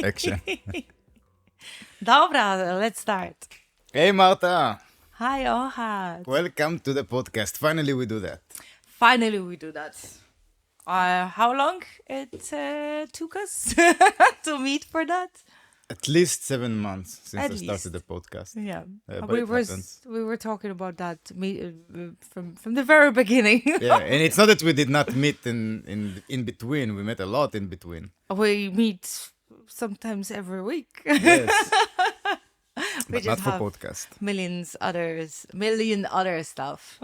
Action. Dobra, let's start. Hey Marta, Hi, Ohad. welcome to the podcast. Finally we do that. Finally, we do that. How long it took us to meet for that? At least 7 months since At I started least. the podcast. Yeah, But we it were happens. we were talking about that from the very beginning. Yeah, and it's not that we did not meet in between. We met a lot in between. We meet sometimes every week. Yes. but not for podcast. million other stuff.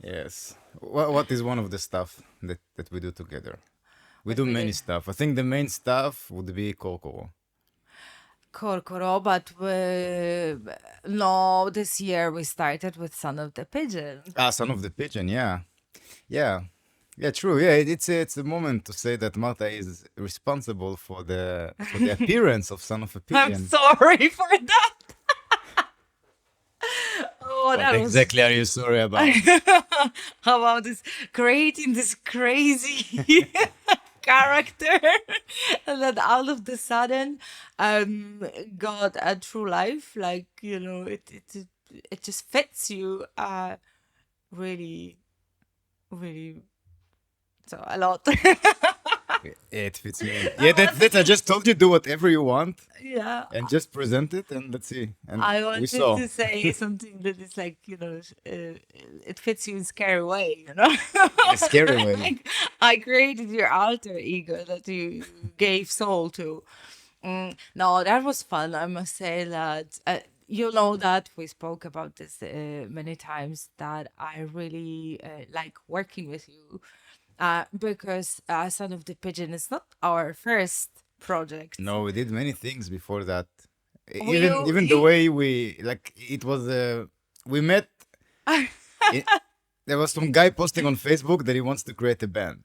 Yes. What is one of the stuff that we do together? We do we many do? stuff. I think the main stuff would be Korkoro. Korkoro, but no, this year we started with Son of the Pigeon. Ah, Son of the Pigeon, yeah. Yeah. Yeah, true. Yeah, it's a moment to say that Marta is responsible for the appearance of Son of a I'm Pigeon. sorry for that. Oh, What that was exactly are you sorry about? how about this creating this crazy character and then out of the sudden got a true life, like, you know, it just fits you really, really, so a lot. Yeah, it fits me. Yeah, that's I just told you, do whatever you want Yeah. and just present it, and let's see. And I we wanted saw. to say something that is like, you know, it fits you in scary way, you know? In a scary way. Like, I created your alter ego that you gave soul to. No, that was fun. I must say that, you know, that we spoke about this many times, that I really like working with you. Because Son of the Pigeon is not our first project. No, we did many things before that. You- Even the way we like it was. We met. There was some guy posting on Facebook that he wants to create a band,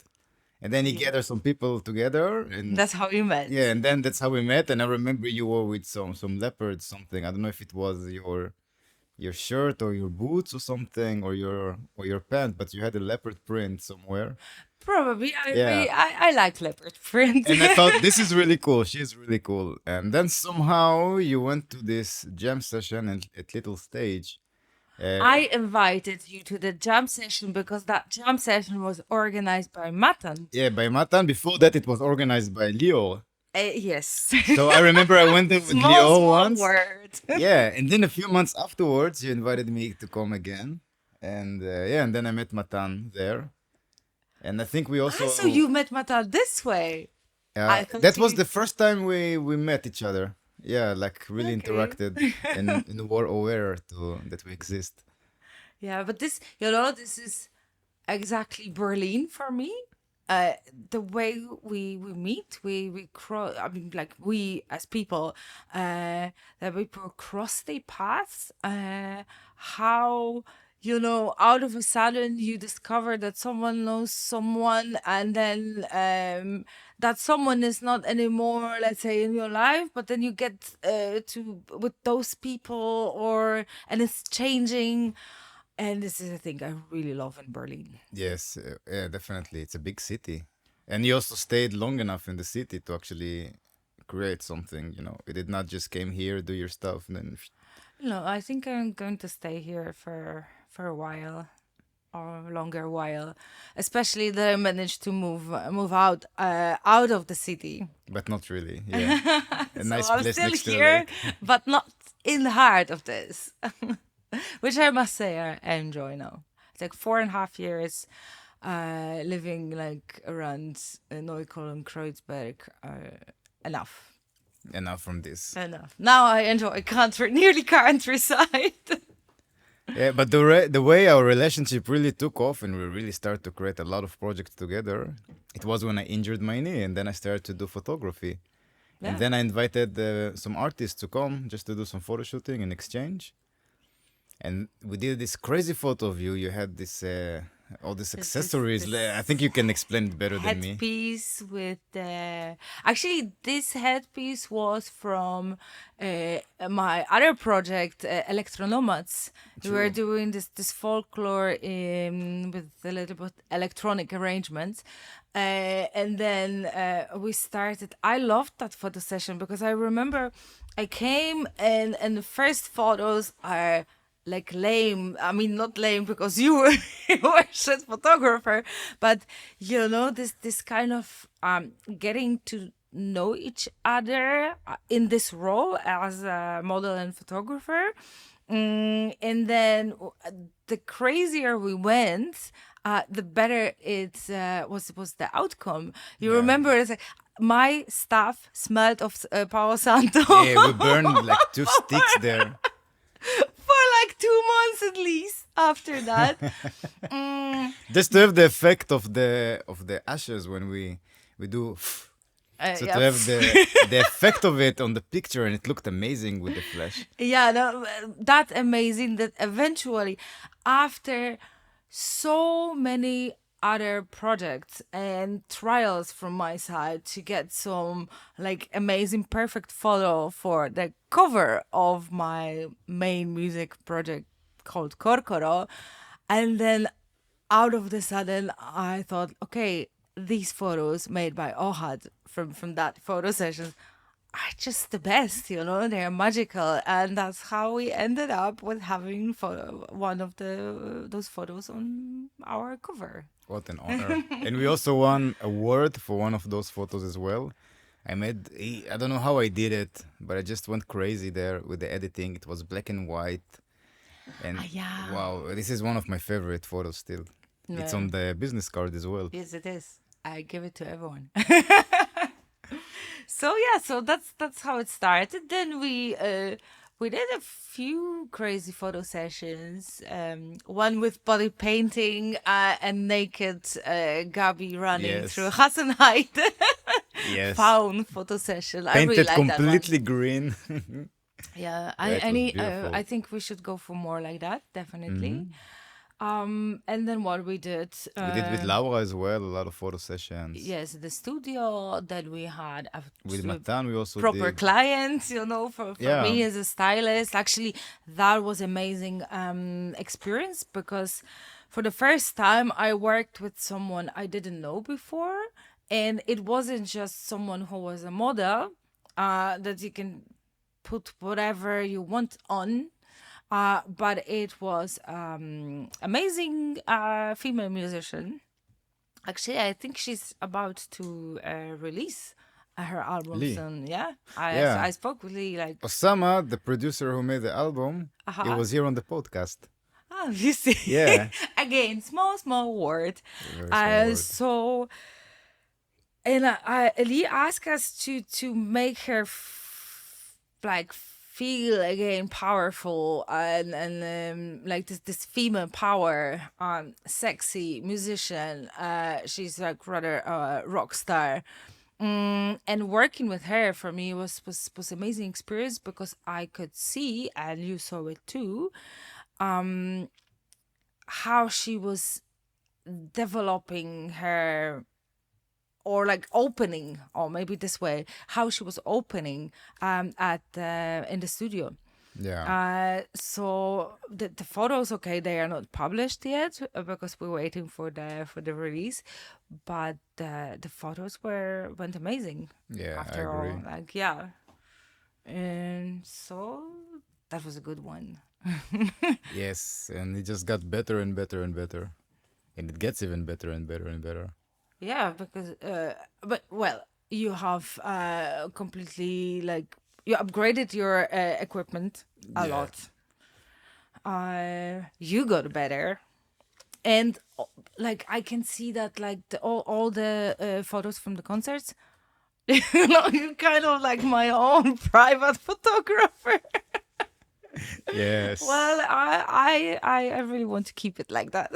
and then he gathered some people together, and That's how you met. yeah, and then that's how we met. And I remember you were with some leopard something. I don't know if it was your shirt or your boots or something or your pant, but you had a leopard print somewhere. Probably. Yeah. I like leopard print. And I thought this is really cool. She's really cool. And then somehow you went to this jam session at Little Stage. I invited you to the jam session because that jam session was organized by Matan. Yeah, by Matan. Before that, it was organized by Leo. Yes. So I remember I went there with Small, Leo small once. word. Yeah, and then a few months afterwards, you invited me to come again. And yeah, and then I met Matan there. And I think we also. So you met Matan this way. I thought that was you- the first time we met each other. Yeah, like really Okay. interacted and were aware that we exist. Yeah, but this, you know, this is exactly Berlin for me. The way we meet, we cross. I mean, like we as people, that we cross the paths. How, you know, out of a sudden you discover that someone knows someone, and then that someone is not anymore, let's say, in your life, but then you get to with those people, and it's changing. And this is a thing I really love in Berlin. Yes, yeah, definitely. It's a big city. And you also stayed long enough in the city to actually create something, you know. You did not just came here, do your stuff, and then No, I think I'm going to stay here for a while, or a longer while. Especially that I managed to move out of the city. but not really. Yeah. A nice So I'm place still next to a here, lake. but not in the heart of this. Which I must say I enjoy now. It's like 4.5 years living like around Neukölln, Kreuzberg. Enough. Enough from this. Enough. Now I enjoy nearly countryside. Yeah, but the way our relationship really took off and we really started to create a lot of projects together, it was when I injured my knee and then I started to do photography. Yeah. And then I invited some artists to come just to do some photo shooting and exchange. And we did this crazy photo of you. You had this all these accessories. I think you can explain it better than me. Headpiece with actually this headpiece was from my other project, Electronomads. We were doing this folklore with a little bit electronic arrangements. And then we started. I loved that photo session because I remember I came and the first photos are like lame. I mean, not lame because you were a shit photographer, but you know, this kind of getting to know each other in this role as a model and photographer. And then the crazier we went, the better it was the outcome. You remember, it's like, my stuff smelled of Palo Santo. Yeah, we burned like 2 sticks there. 2 months at least after that. Just to have the effect of the ashes when we do. So Yeah. to have the effect of it on the picture, and it looked amazing with the flash. Yeah, no, that's amazing that eventually, after so many other projects and trials from my side to get some like amazing perfect photo for the cover of my main music project called Korkoro, and then out of the sudden I thought, okay, these photos made by Ohad from that photo session are just the best, they're magical, and that's how we ended up with having one of those photos on our cover. What an honor! And we also won a award for one of those photos as well. I don't know how I did it, but I just went crazy there with the editing. It was black and white, and Yeah. wow, this is one of my favorite photos still. It's on the business card as well. Yes, it is. I give it to everyone. So that's how it started. Then we did a few crazy photo sessions. One with body painting and naked Gabi running Yes. through Hassenheit. Yes. Faun photo session. I really Painted like that one. completely green. Yeah, That was beautiful. I think we should go for more like that, definitely. Mm-hmm. And then what we did. We did with Laura as well, a lot of photo sessions. Yes, the studio that we had. With Matan, we also proper did. clients, for Yeah. me as a stylist. Actually, that was amazing experience because for the first time I worked with someone I didn't know before, and it wasn't just someone who was a model that you can put whatever you want on. But it was amazing female musician. Actually, I think she's about to release her album Lee. soon. Yeah, Yeah. I spoke with Lee like, Osama, the producer who made the album, Uh-huh. he was here on the podcast. you see, Yeah. again, small word. Very small word. So, and Lee asked us to make her feel again powerful and like this female power, sexy musician. She's like rather a rock star. And working with her for me was amazing experience because I could see, and you saw it too, how she was developing her, or like opening, or maybe this way, how she was opening at in the studio. Yeah. So the photos, okay, they are not published yet because we're waiting for the release, but the photos went amazing. Yeah, After I agree. all, like, yeah, and so that was a good one. Yes, and it just got better and better and better. And it gets even better and better and better. Yeah, because but well, you have completely like you upgraded your equipment a Yeah. lot. You got better, and like I can see that like all the photos from the concerts. You're kind of like my own private photographer. Yes. Well, I really want to keep it like that.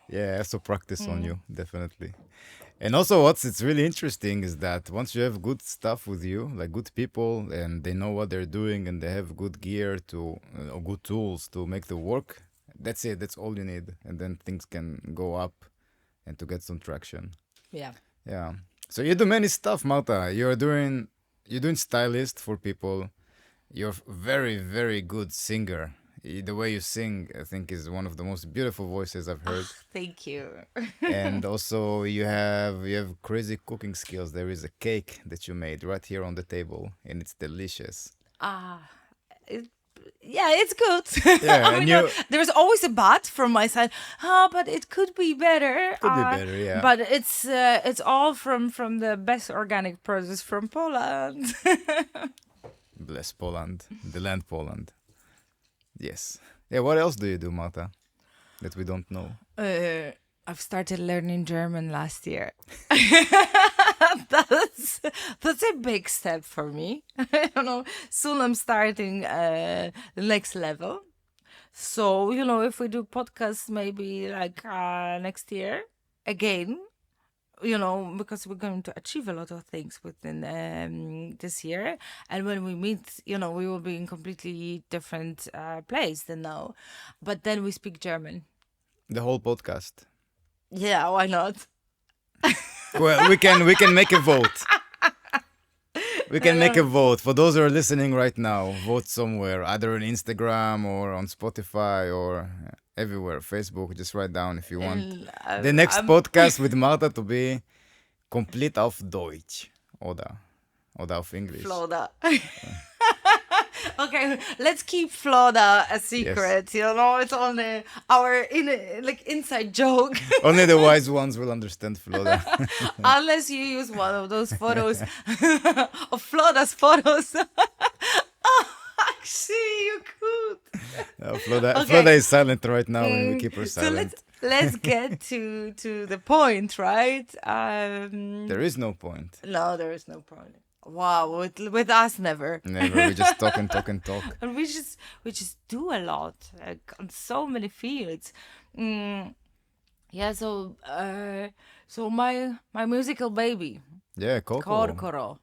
Yeah, so practice on you, definitely. And also, it's really interesting is that once you have good stuff with you, like good people, and they know what they're doing, and they have good gear or good tools to make the work, that's it. That's all you need, and then things can go up, and to get some traction. Yeah. Yeah. So you do many stuff, Marta. You're doing stylist for people. You're very, very good singer. The way you sing, I think, is one of the most beautiful voices I've heard. Thank you. And also you have crazy cooking skills. There is a cake that you made right here on the table, and it's delicious. Yeah, it's good. Yeah, I and mean, there's always a but from my side. But it could be better. Could be better, yeah. But it's all from the best organic produce from Poland. Bless Poland, the land Poland. Yes. Yeah. What else do you do, Marta, that we don't know? I've started learning German last year. That's a big step for me. I don't know. Soon I'm starting the next level. So, if we do podcasts maybe like next year again, because we're going to achieve a lot of things within this year. And when we meet, we will be in completely different place than now. But then we speak German. The whole podcast. Yeah, why not? Well, we can make a vote. We can make a vote. For those who are listening right now, vote somewhere, either on Instagram or on Spotify or everywhere, Facebook. Just write down if you want And, the next I'm podcast with Marta to be complete auf Deutsch oder auf English. Florida. Okay, let's keep Florida a secret. It's only our inside joke. Only the wise ones will understand Florida. Unless you use one of those photos of Florida's photos. Actually, you could. Florida is silent right now, and we keep her So silent. let's get to the point, right? There is no point. No, there is no point. Wow, with us never. Never. We just talk and talk and talk. And we just do a lot, like on so many fields. Yeah, so my musical baby, Yeah, Korkoro. Korkoro.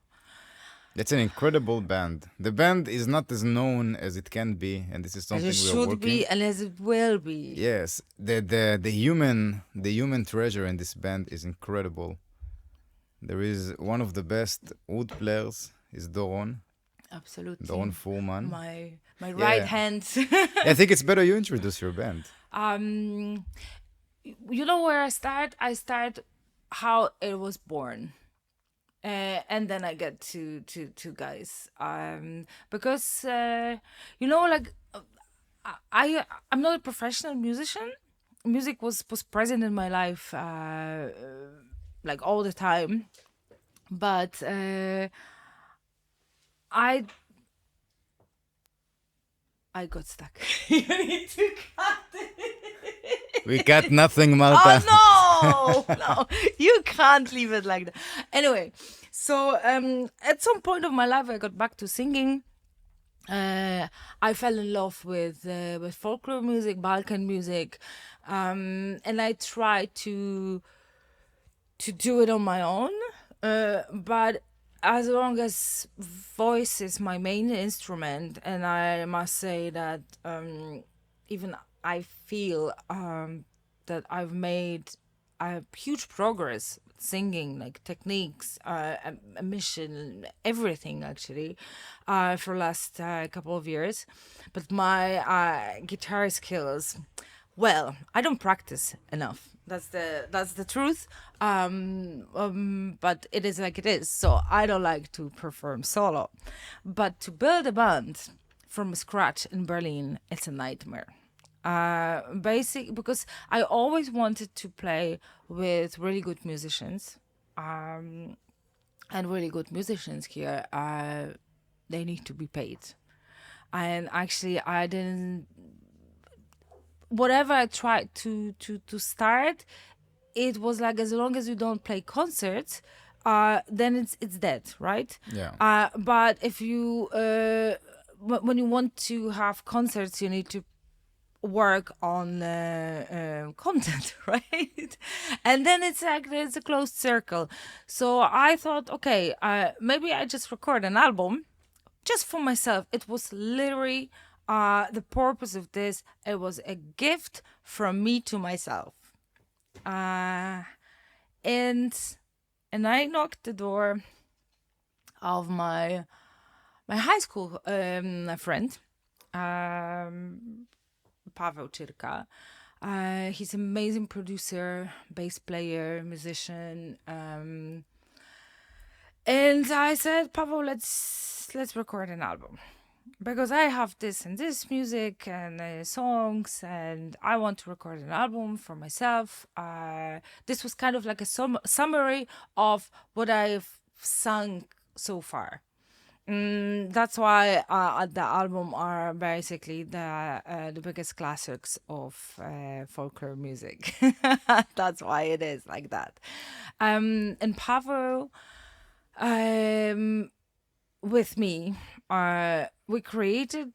It's an incredible band. The band is not as known as it can be, and this is As something it we are should working. be and as it will be. Yes, the human treasure in this band is incredible. There is one of the best oud players is Doron Absolutely. Fuhrmann. My right hand. I think it's better you introduce your band. Where I start? I start how it was born. And then I get to guys. Because I'm not a professional musician. Music was present in my life like all the time, but I got stuck. You need to cut it. We got nothing, Marta. Oh no, you can't leave it like that. Anyway, so at some point of my life, I got back to singing. I fell in love with folklore music, Balkan music, and I tried to do it on my own. But as long as voice is my main instrument, and I must say that even I feel that I've made a huge progress with singing, like techniques, emission, everything actually, for last couple of years. But my guitar skills, well, I don't practice enough. That's the truth. But it is like it is. So I don't like to perform solo. But to build a band from scratch in Berlin, it's a nightmare. Because I always wanted to play with really good musicians. And really good musicians here, they need to be paid. And actually, I didn't. Whatever I tried to start, it was like as long as you don't play concerts, then it's dead, right? Yeah. But if you when you want to have concerts, you need to work on content, right? And then it's like there's a closed circle. So I thought, okay, maybe I just record an album just for myself. It was literally the purpose of this. It was a gift from me to myself. And I knocked the door of my high school friend, Paweł Czyrka. He's an amazing producer, bass player, musician. And I said, Paweł, let's record an album. Because I have this and this music and songs, and I want to record an album for myself. This was kind of like a summary of what I've sung so far. That's why the album are basically the biggest classics of folklore music. That's why it is like that. And Paweł, with me, we created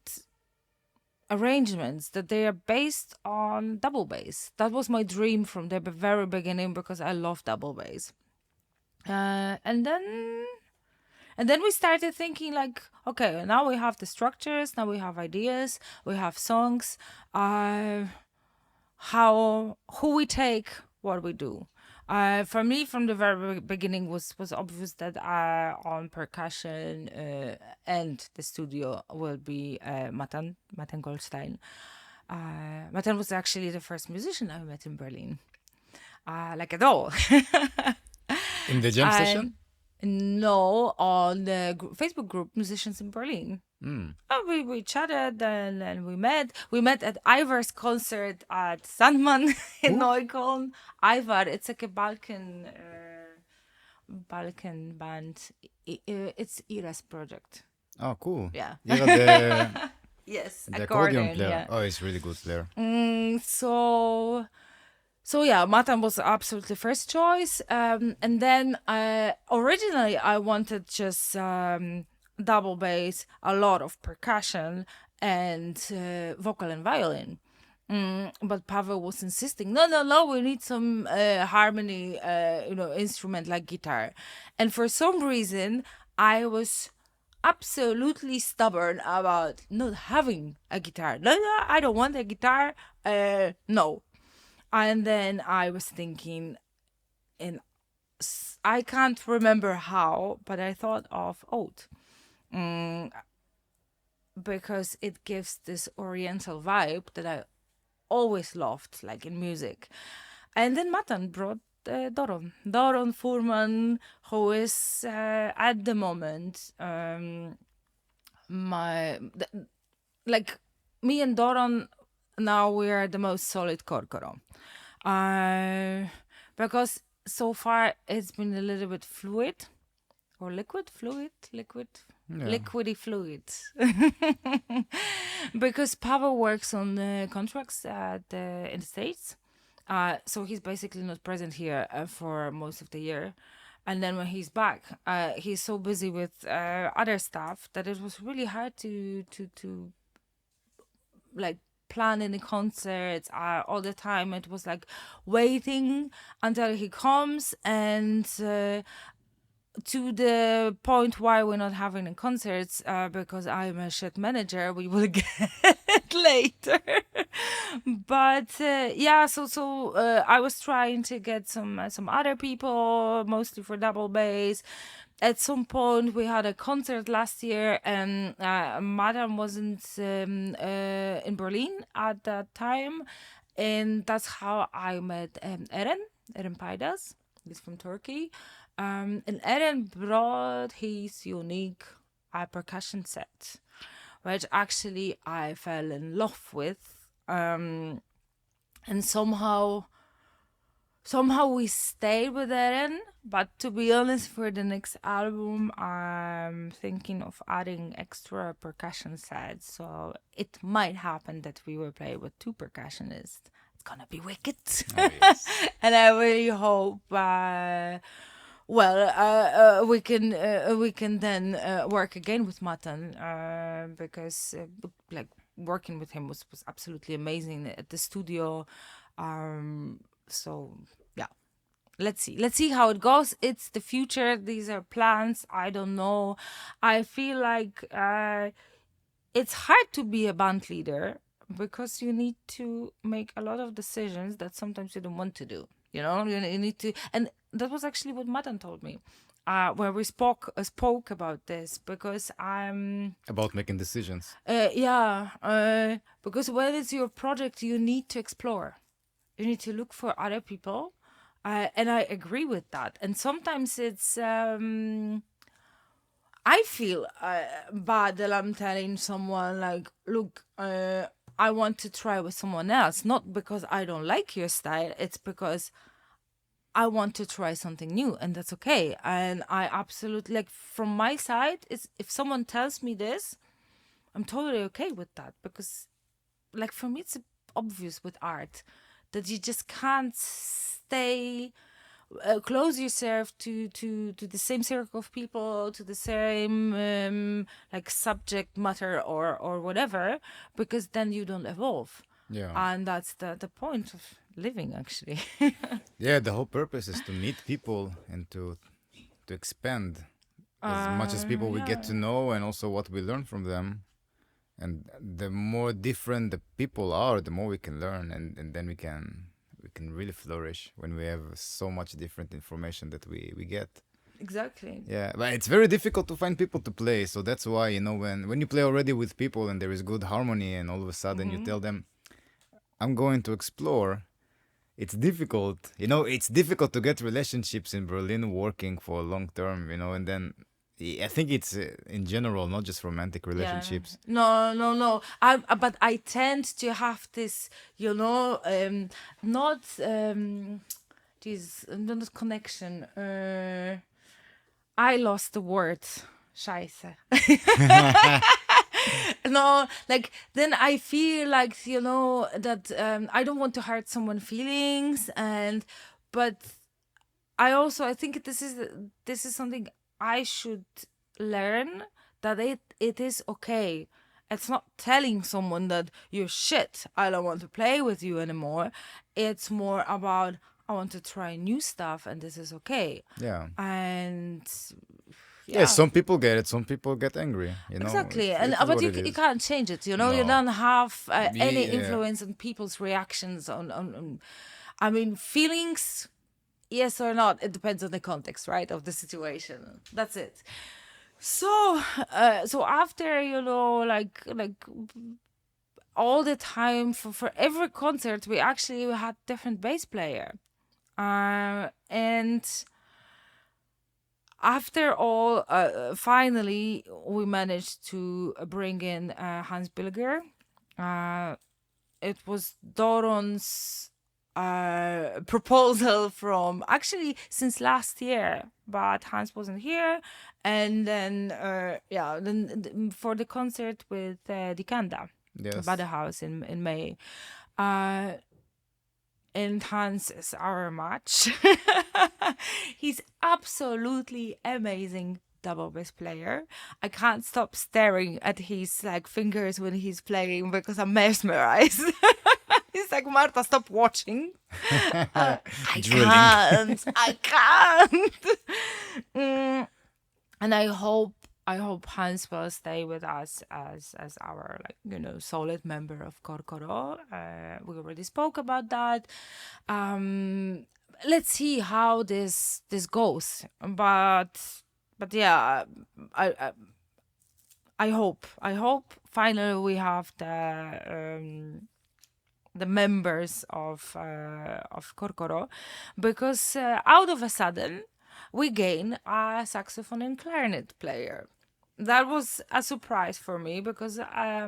arrangements that they are based on double bass. That was my dream from the very beginning because I love double bass. And then we started thinking like, okay, now we have the structures, now we have ideas, we have songs. How who we take, what we do. For me, from the very beginning, was obvious that on percussion and the studio will be Matan Goldstein. Matan was actually the first musician I met in Berlin, like at all. In the jam I session? no, on the Facebook group Musicians in Berlin. Mm. We chatted and we met. We met at Ivar's concert at Sandman in Who? Neukölln. Ivar, it's like a Balkan band. It's Ira's project. Oh, cool. Yeah. You're the, Yes, the accordion accordion. player. Yeah. Oh, he's really good player. So yeah, Matan was absolutely first choice. And then originally I wanted just double bass, a lot of percussion, and vocal and violin. But Pavel was insisting, no, we need some harmony, instrument like guitar. And for some reason, I was absolutely stubborn about not having a guitar. No, I don't want a guitar. No. And then I was thinking, and I can't remember how, but I thought of oud. Because it gives this oriental vibe that I always loved, like in music. And then Matan brought Doron Furman, who is at the moment like me and Doron. Now we are the most solid Korkoro. Because so far it's been a little bit fluid or Yeah. liquidy fluid. Because Pavel works on the contracts in the States. So he's basically not present here for most of the year. And then when he's back, he's so busy with other stuff that it was really hard to like planning the concerts all the time. It was like waiting until he comes, and to the point why we're not having the concerts because I'm a shit manager. We will get later. But yeah, so I was trying to get some other people, mostly for double bass. At some point, we had a concert last year, and Madam wasn't in Berlin at that time, and that's how I met Eren Paydas. He's from Turkey, and Eren brought his unique percussion set, which actually I fell in love with, and somehow we stayed with Eren. But to be honest, for the next album, I'm thinking of adding extra percussion sets. So it might happen that we will play with two percussionists. It's gonna be wicked. Oh, yes. And I really hope we can then work again with Matan because like working with him was absolutely amazing at the studio. So yeah, let's see how it goes. It's the future. These are plans. I don't know. I feel like it's hard to be a band leader because you need to make a lot of decisions that sometimes you don't want to do. You need to, and that was actually what Matan told me where we spoke about this, because I'm About making decisions. because when it's your project, you need to explore. You need to look for other people, and I agree with that. And sometimes it's I feel bad that I'm telling someone like, look, I want to try with someone else, not because I don't like your style. It's because I want to try something new, and that's okay. And I absolutely, like, from my side, it's if someone tells me this, I'm totally okay with that, because, like, for me, it's obvious with art that you just can't stay close yourself to the same circle of people, to the same like subject matter or whatever, because then you don't evolve. Yeah. And that's the point of living, actually. Yeah, the whole purpose is to meet people and to expand as much as people we get Yeah. to know, and also what we learn from them. And the more different the people are, the more we can learn, and then we can really flourish when we have so much different information that we get. Exactly. Yeah, but it's very difficult to find people to play. So that's why, when you play already with people and there is good harmony, and all of a sudden you tell them, I'm going to explore. It's difficult. It's difficult to get relationships in Berlin working for long term, and then I think it's in general, not just romantic relationships. No. But I tend to have this, not this, not connection. I lost the word. Scheiße. No, like then I feel like that I don't want to hurt someone's feelings, but I think this is something I should learn, that it is okay. It's not telling someone that you're shit, I don't want to play with you anymore. It's more about, I want to try new stuff, and this is okay. Yeah. And Yeah, some people get it, some people get angry, exactly. It And is but what you, it you is. can't change it, you No. don't have any Yeah. influence on people's reactions on I mean, feelings, yes or not, it depends on the context, right, of the situation. That's it. So after, like all the time, for every concert, we actually had different bass player. And after all, finally, we managed to bring in Hans Bilger. It was Doron's proposal from actually since last year, but Hans wasn't here. And then, for the concert with the Cunda Yes. Jada house in May. And Hans is our match. He's absolutely amazing double bass player. I can't stop staring at his fingers when he's playing because I'm mesmerized. He's like, Marta, stop watching. I Drilling. can't. And I hope Hans will stay with us as our solid member of Korkoro. We already spoke about that. Let's see how this goes. But yeah, I hope finally we have the members of Korkoro, because out of a sudden we gain a saxophone and clarinet player. That was a surprise for me, because I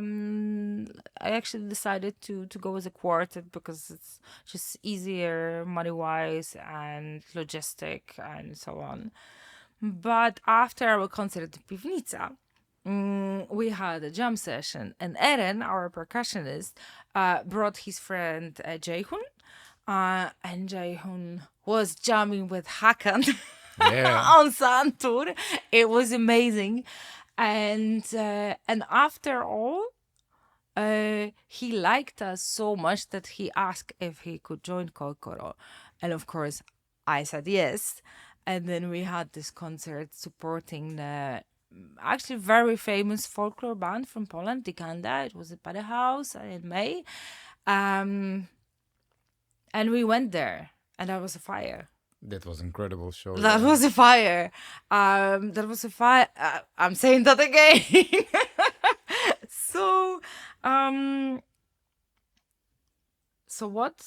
actually decided to go as a quartet, because it's just easier money wise and logistic and so on. But after our concert in Pivnica, we had a jam session, and Eren, our percussionist, brought his friend Jaehun, and Jaehun was jamming with Hakan Yeah. on Santur. It was amazing, and after all, he liked us so much that he asked if he could join Korkoro, and of course, I said yes. And then we had this concert supporting the actually very famous folklore band from Poland, the Cunda. It was at the house in May. And we went there, and that was a fire. That was incredible show. That yeah. was a fire. That was a fire. I'm saying that again. So, so what?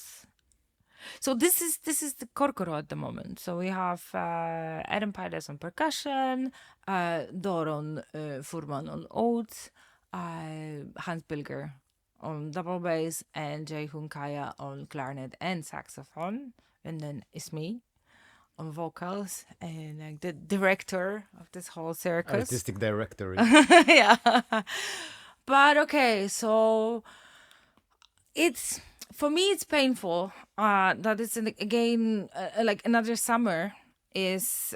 So this is the Korkoro at the moment. So we have Adam Pides on percussion, Doron Furman on oud, Hans Bilger on double bass, and Jaehun Kaya on clarinet and saxophone, and then it's me on vocals, and like the director of this whole circus. Artistic directory. Yeah. But okay, so it's For me, it's painful that it's again like another summer is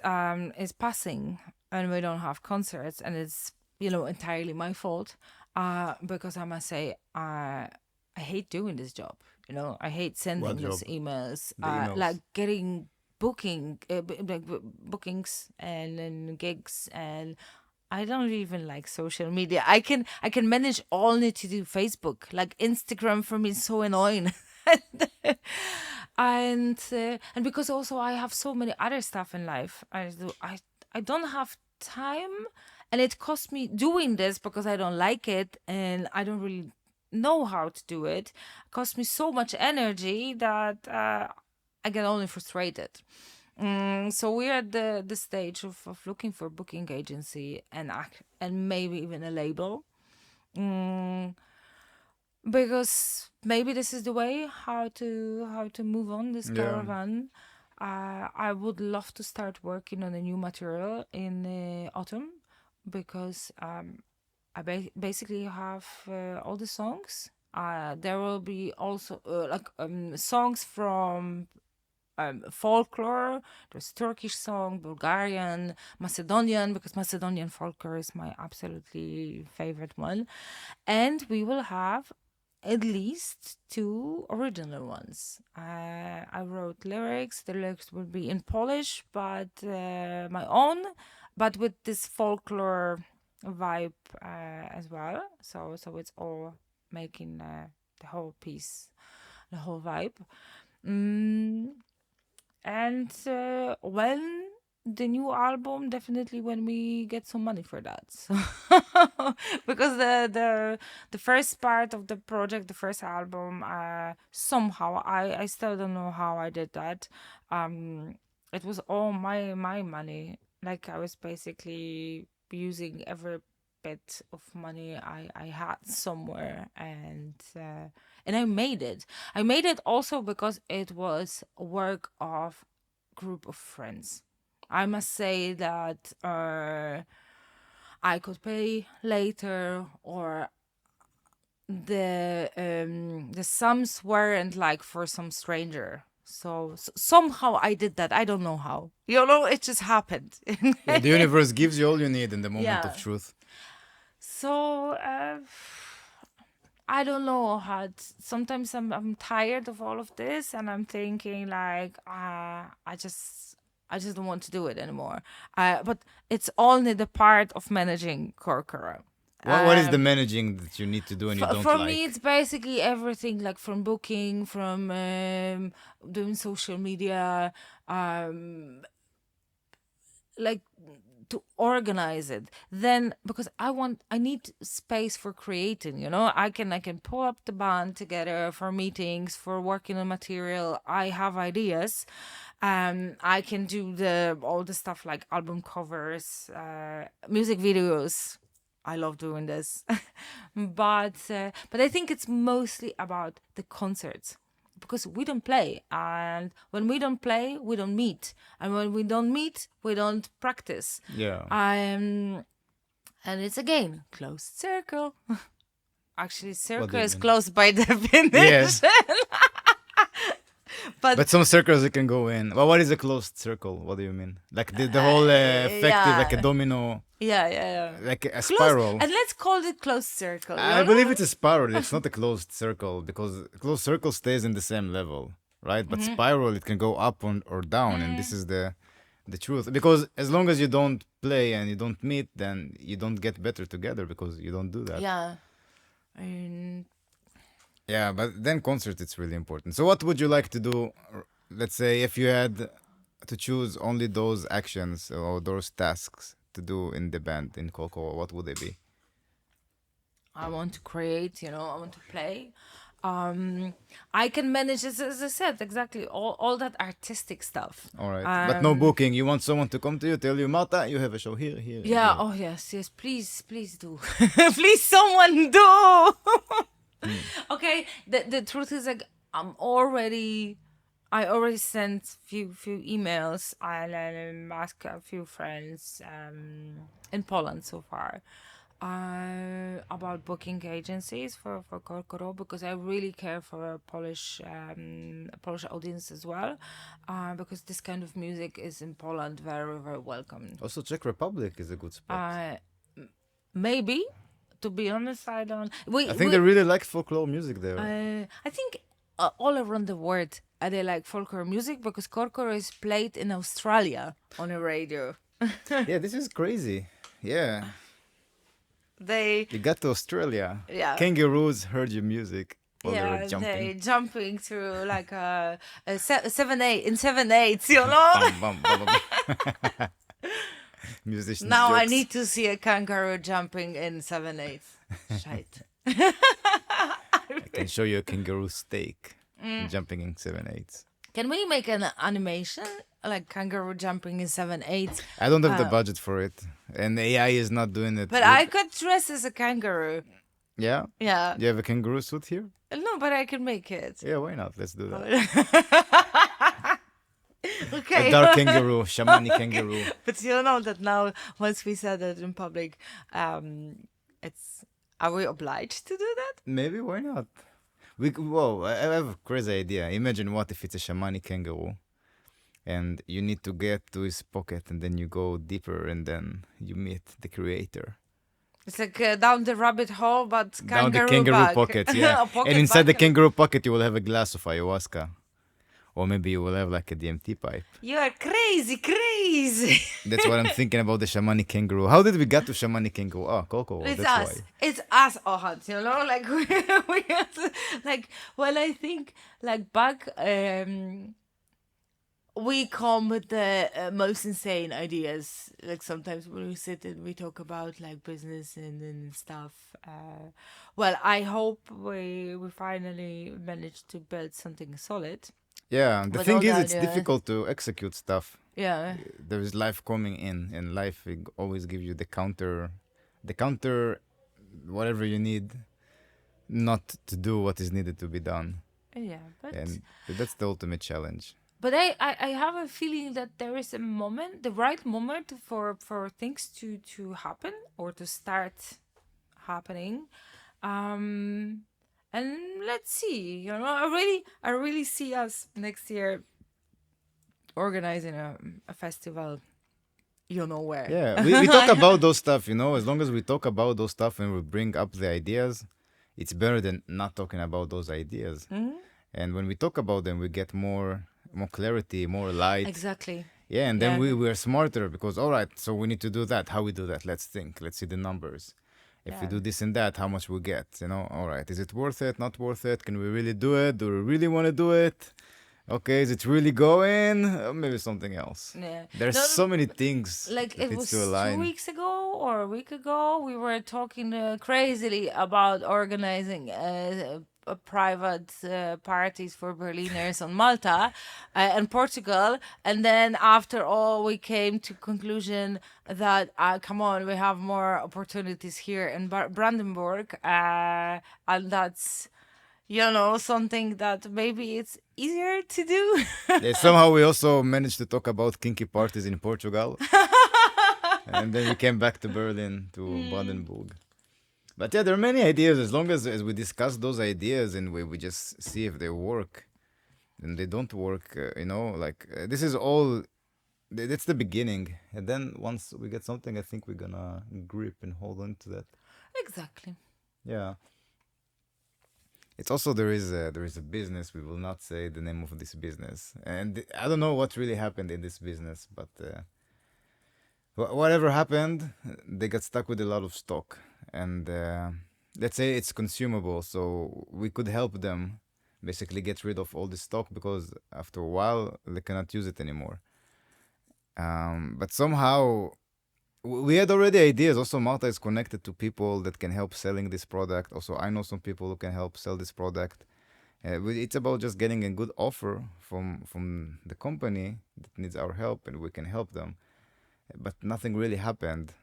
passing and we don't have concerts, and it's entirely my fault. Because I must say, I hate doing this job. I hate What sending those job? emails, The emails. like getting bookings and gigs, and I don't even like social media. I can manage only to do Facebook. Like Instagram for me is so annoying. And because also I have so many other stuff in life. I don't have time, and it costs me doing this because I don't like it and I don't really know how to do it. Costs me so much energy that I get only frustrated. So we're at the stage of looking for booking agency and maybe even a label. Mm, because maybe this is the way how to move on this Yeah. caravan. I would love to start working on a new material in autumn, because basically have all the songs. There will be also songs from folklore. There's Turkish song, Bulgarian, Macedonian, because Macedonian folklore is my absolutely favorite one. And we will have at least two original ones. I wrote lyrics. The lyrics will be in Polish, but my own, but with this folklore vibe as well. So it's all making the whole piece, the whole vibe. Mm, and when the new album, definitely when we get some money for that. So because the first part of the project, the first album, somehow I still don't know how I did that. It was all my money. Like I was basically using every bit of money I had somewhere, and I made it. I made it also because it was work of group of friends. I must say that I could pay later, or the sums weren't like for some stranger. So somehow I did that. I don't know how. It just happened. Yeah, the universe gives you all you need in the moment of Yeah. truth. So I don't know how. Sometimes I'm tired of all of this, and I'm thinking like, I just don't want to do it anymore. But it's only the part of managing Korkoro. What is the managing that you need to do and you don't For me, like? it's basically everything, like from booking, from doing social media, um, like to organize it. Then because I need space for creating. I can pull up the band together for meetings, for working on material. I have ideas. I can do the all the stuff like album covers, music videos. I love doing this. But I think it's mostly about the concerts, because we don't play, and when we don't play we don't meet, and when we don't meet we don't practice. Yeah. And it's again closed circle. Actually, What do circle you is mean? closed by Yeah. definition. But But some circles you can go in. Well, what is a closed circle? What do you mean? Like the whole effective, like a yeah, domino, yeah. like a Close, spiral. and let's call it closed circle. I believe it's a spiral. It's not a closed circle because a closed circle stays in the same level, right? But spiral, it can go up or down, and this is the truth. Because as long as you don't play and you don't meet, then you don't get better together because you don't do that. Yeah. And Yeah, but then concert, it's really important. So what would you like to do? Let's say if you had to choose only those actions or those tasks to do in the band in Coco, what would they be? I want to create, I want to play. I can manage, as I said, exactly all that artistic stuff. All right, but no booking. You want someone to come to you, tell you, Marta, you have a show here, here, and Yeah, here. oh yes, please do. Please someone do. Okay, the truth is, like, I already sent few emails. I asked a few friends in Poland so far. about booking agencies for Korkoro, because I really care for a Polish audience as well, because this kind of music is in Poland very, very welcome. Also, Czech Republic is a good spot. Maybe, to be honest, I don't. I think they really like folklore music there. I think all around the world they like folklore music, because Korkoro is played in Australia on a radio. Yeah, this is crazy. Yeah, They you got to Australia. Yeah. Kangaroos heard your music while they yeah, were jumping. they jumping through like a 7/8 in 7/8, you know. Bum, bum, bum, bum. Musicians Now I jokes. need to see a kangaroo jumping in 7/8. Shite. I can show you a kangaroo steak jumping in 7/8. Can we make an animation like kangaroo jumping in 7/8? I don't have the budget for it, and AI is not doing it. But I could dress as a kangaroo. Yeah? Yeah. You have a kangaroo suit here? No, but I can make it. Yeah, why not? Let's do that. Okay. A dark kangaroo, shamanic kangaroo. But you know that now, once we said it in public, it's. Are we obliged to do that? Maybe, why not? Whoa, I have a crazy idea. Imagine what if it's a shamanic kangaroo and you need to get to his pocket and then you go deeper and then you meet the creator. It's like down the rabbit hole, but Down kangaroo the kangaroo bag. pocket, yeah. A pocket And inside the bag. kangaroo pocket you will have a glass of ayahuasca. Or maybe you will have like a DMT pipe. You are crazy, crazy. That's what I'm thinking about the shamanic kangaroo. How did we get to shamanic kangaroo? Oh, Coco, It's that's us. why. It's us, Ohad, you know? Like, we have to, like, well, I think, like, back, we come with the most insane ideas. Like, sometimes when we sit and we talk about, like, business and stuff. Well, I hope we finally managed to build something solid. Yeah, the With thing all is, that, it's difficult to execute stuff. Yeah. There is life coming in, and life will always give you the counter, whatever you need, not to do what is needed to be done, Yeah, but... and that's the ultimate challenge. But I have a feeling that there is a moment, the right moment for things to happen or to start happening. And let's see, you know, I really see us next year organizing a festival, you know where. Yeah, we talk about those stuff, you know. As long as we talk about those stuff and we bring up the ideas, it's better than not talking about those ideas. And when we talk about them, we get more clarity, more light. Exactly. Yeah, and then Yeah. we are smarter because, all right, so we need to do that. How we do that? Let's think. Let's see the numbers. If we Yeah. do this and that, how much we get? You know, all right, is it worth it? Not worth it? Can we really do it? Do we really want to do it? Okay, is it really going? Maybe something else. Yeah. There's No, so many things like that it needs was to 2 align. weeks ago or a week ago, we were talking crazily about organizing a private parties for Berliners on Malta and Portugal, and then after all we came to conclusion that come on, we have more opportunities here in Brandenburg, and that's, you know, something that maybe it's easier to do. Yeah, somehow we also managed to talk about kinky parties in Portugal. And then we came back to Berlin, to Brandenburg. But yeah, there are many ideas. As long as we discuss those ideas and we just see if they work. And they don't work, you know, like this is all, that's the beginning. And then once we get something, I think we're gonna grip and hold on to that. Exactly. Yeah. It's also there is a business. We will not say the name of this business, and I don't know what really happened in this business, but whatever happened, they got stuck with a lot of stock, and let's say it's consumable, so we could help them basically get rid of all the stock because after a while they cannot use it anymore. But somehow we had already ideas. Also, Marta is connected to people that can help selling this product. Also, I know some people who can help sell this product. It's about just getting a good offer from the company that needs our help, and we can help them. But nothing really happened.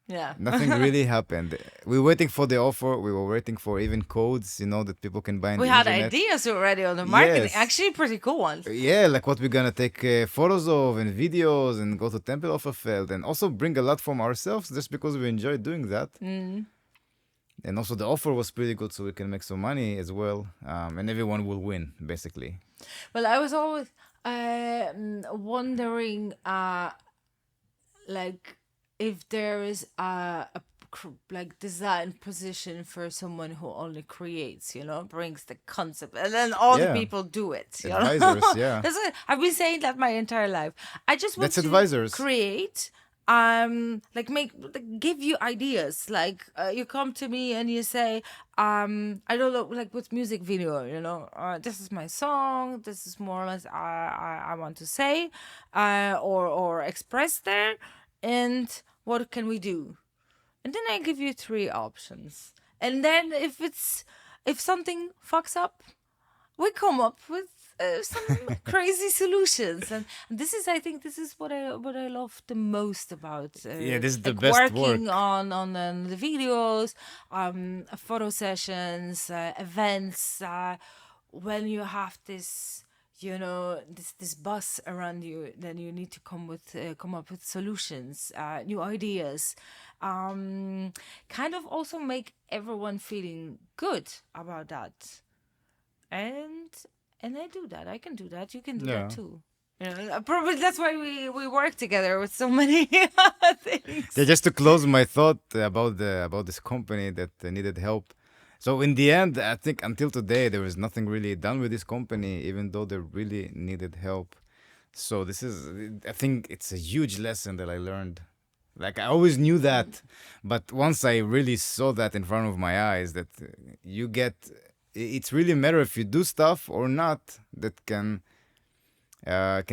Yeah. Nothing really happened. We were waiting for the offer. We were waiting for even codes, that people can buy on We the had internet. ideas already on the marketing. Yes. Actually, pretty cool ones. Yeah, like what we're gonna take photos of and videos and go to Temple of a Feld and also bring a lot from ourselves just because we enjoy doing that. And also the offer was pretty good, so we can make some money as well, and everyone will win basically. Well, I was always wondering, like, if there is like design position for someone who only creates, brings the concept, and then all the Yeah. people do it. Advisors, yeah. That's it. I've been saying that my entire life. I just want That's to advisors. create. Give you ideas. Like you come to me and you say, I don't know, like with music video, this is my song. This is more or less I want to say, or express there, and what can we do? And then I give you 3 options, and then if something fucks up, we come up with some crazy solutions, and I think this is what I love the most about Yeah, this is the like best working work. on the videos, photo sessions, events, when you have this this buzz around you, then you need to come up with solutions, new ideas, kind of also make everyone feeling good about that. And I do that. I can do that. You can do Yeah. that too. Probably that's why we work together with so many things. Yeah, just to close my thought about this company that needed help. So in the end, I think until today there was nothing really done with this company, even though they really needed help. So I think it's a huge lesson that I learned. Like I always knew that, but once I really saw that in front of my eyes, that you get, it's really matter if you do stuff or not that can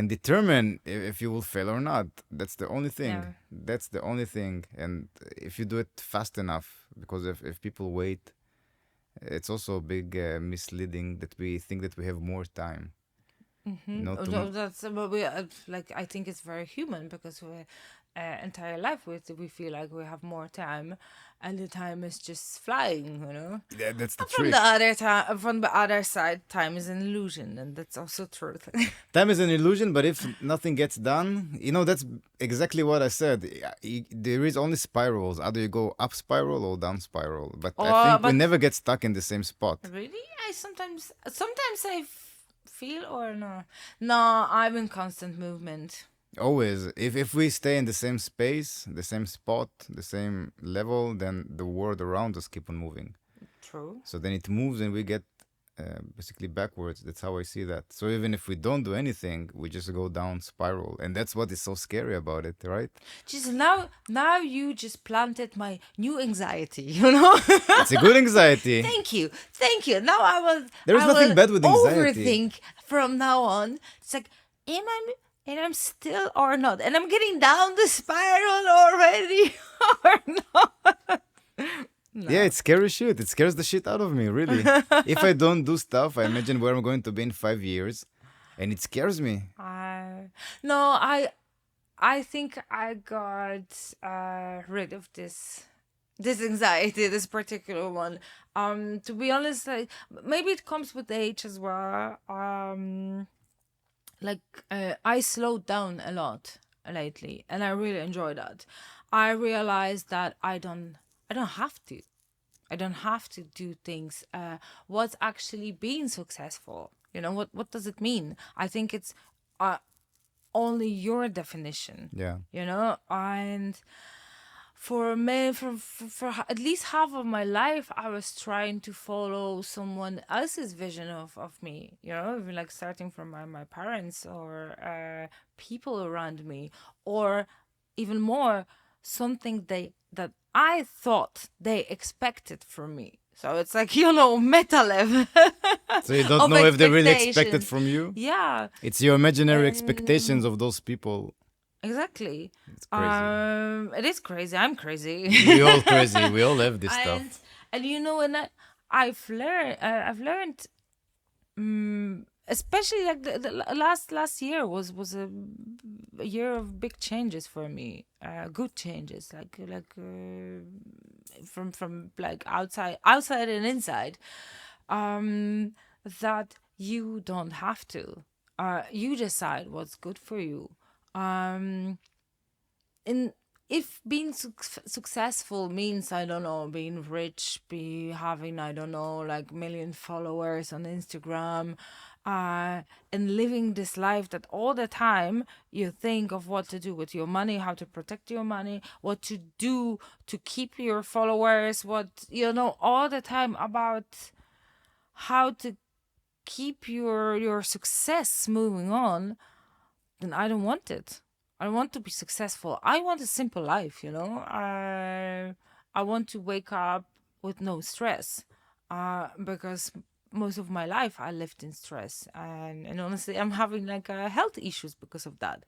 determine if you will fail or not. That's the only thing. Yeah. That's the only thing. And if you do it fast enough, because if people wait, it's also a big misleading that we think that we have more time. Not No, that's but we like I think it's very human because we entire life we feel like we have more time, and the time is just flying. Yeah, that's the From trick. the other time, from the other side, time is an illusion, and that's also truth. Time is an illusion, but if nothing gets done, that's exactly what I said. There is only spirals. Either you go up spiral or down spiral. But I think we But never get stuck in the same spot. really, I sometimes I feel or no, I'm in constant movement. Always. If we stay in the same space, the same spot, the same level, then the world around us keep on moving. True. So then it moves and we get basically backwards. That's how I see that. So even if we don't do anything, we just go down spiral. And that's what is so scary about it, right? Just now you just planted my new anxiety. It's a good anxiety. Thank you. Now I will. There is I nothing will bad with anxiety. Overthink from now on. It's like, am I still or not? And I'm getting down the spiral already or not? Yeah, it scares shit. It scares the shit out of me, really. If I don't do stuff, I imagine where I'm going to be in 5 years, and it scares me. No, I think I got rid of this anxiety, this particular one. To be honest, maybe it comes with age as well. I slowed down a lot lately, and I really enjoy that. I realized that I don't have to. I don't have to do things. What's actually being successful? What does it mean? I think it's only your definition. Yeah. And for me, for at least half of my life, I was trying to follow someone else's vision of me. Even like starting from my parents or people around me, or even more something that I thought they expected from me. So it's like meta level. So you don't of know if they really expect it expectations. from you? Yeah, It's your imaginary expectations of those people. exactly. It's crazy. It is crazy. I'm crazy. We all crazy. We all have this stuff. And and I've learned especially like last year was a year of big changes for me, good changes, from like outside and inside, um that you don't have to, you decide what's good for you. um in If being successful means, I don't know, being rich, be having, I don't know, like million followers on Instagram, and living this life that all the time you think of what to do with your money, how to protect your money, what to do to keep your followers, what, all the time about how to keep your success moving on, then I don't want it. I want to be successful. I want a simple life, I want to wake up with no stress. Because most of my life I lived in stress, and honestly I'm having like health issues because of that.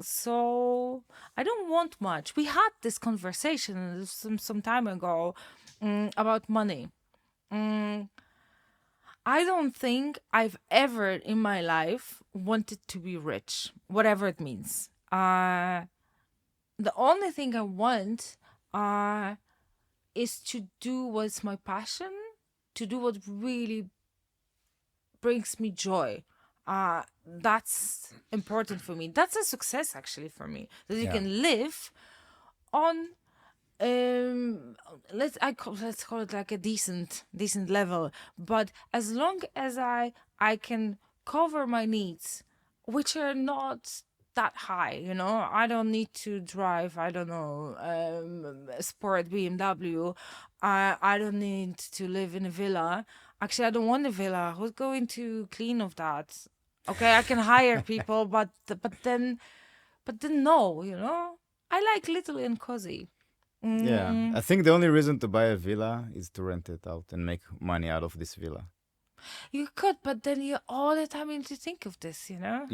So I don't want much. We had this conversation some time ago, about money. Mm, I don't think I've ever in my life wanted to be rich, whatever it means. The only thing I want uh, is to do what's my passion, to do what really brings me joy. That's important for me. That's a success actually for me. That you Yeah. can live on, um let's call it like a decent level, but as long as I can cover my needs, which are not that high. I don't need to drive, I don't know, a sport BMW. I don't need to live in a villa. Actually, I don't want a villa. Who's going to clean of that? Okay, I can hire people, but then no, I like little and cozy. Yeah. Mm, I think the only reason to buy a villa is to rent it out and make money out of this villa. you could, but then you all the time need to think of this,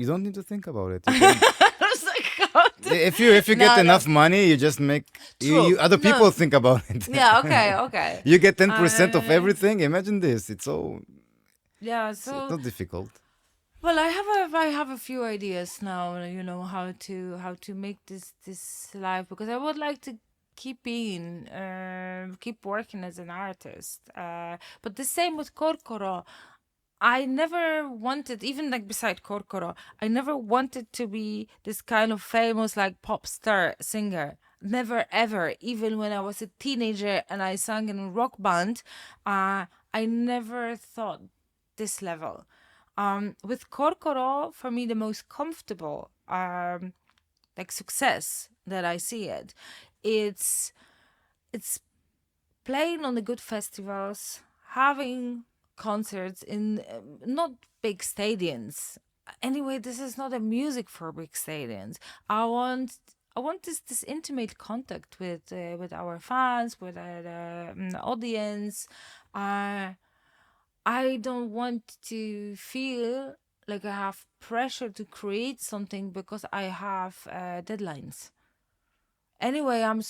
You don't need to think about it. You can I was like, how to... if you get No, no, enough money, you just make you true. other No, people think about it. yeah, okay, okay. You get 10% of Uh, everything. Imagine this. yeah, It's so not difficult. well, I have a few ideas now, how to make this live, because I would like to keep working as an artist. But the same with Korkoro. I never wanted, even like beside Korkoro, I never wanted to be this kind of famous like pop star singer. Never ever. Even when I was a teenager and I sang in a rock band, I never thought this level. With Korkoro, for me, the most comfortable like success that I see it's it's playing on the good festivals, having concerts in not big stadiums. Anyway, this is not a music for big stadiums. I want I want this intimate contact with our fans, with the audience. Uh, I don't want to feel like I have pressure to create something because I have deadlines. Anyway, I'm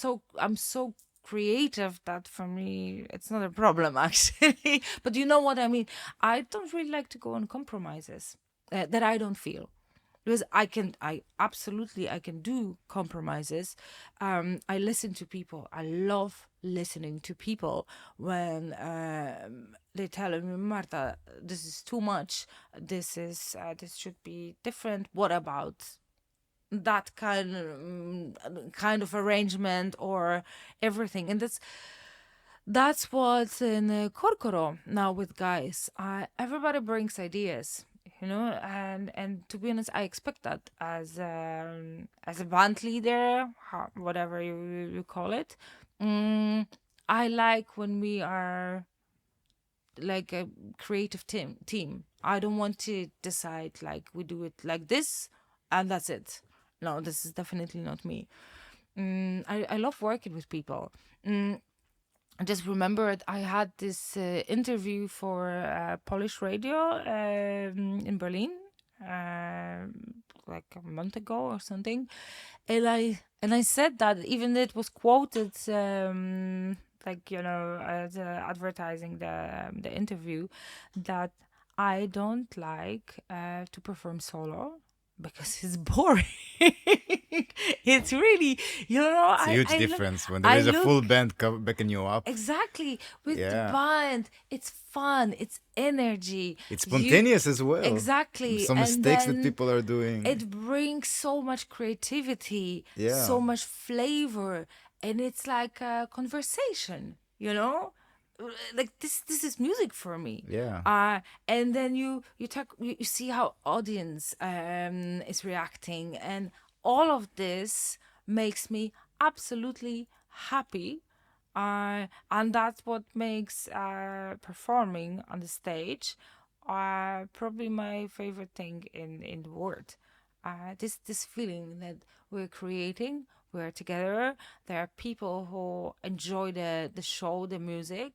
so creative that for me it's not a problem actually. But you know what I mean. I don't really like to go on compromises that I don't feel, because I can do compromises. I listen to people. I love listening to people when they tell me, Marta, this is too much. This should be different. What about that kind of arrangement or everything? And that's what's in Korkoro now with guys. Everybody brings ideas, and to be honest, I expect that as a band leader, whatever you call it. I like when we are like a creative team. I don't want to decide like we do it like this and that's it. No, this is definitely not me. I love working with people. I just remembered I had this interview for Polish radio in Berlin, like a month ago or something, and I said that, even it was quoted, like as advertising the interview, that I don't like to perform solo because it's boring. It's really, It's a huge I look, difference when there I is a full look band backing you up. exactly with the Yeah. band. It's fun. It's energy. It's You spontaneous as well. exactly, Some and mistakes that then people are doing. it brings so much creativity, Yeah. so much flavor, and it's like a conversation, like this is music for me. Yeah. And then you talk, you see how audience is reacting, and all of this makes me absolutely happy. And that's what makes performing on the stage probably my favorite thing in the world. This feeling that we're creating, we're together. There are people who enjoy the show, the music,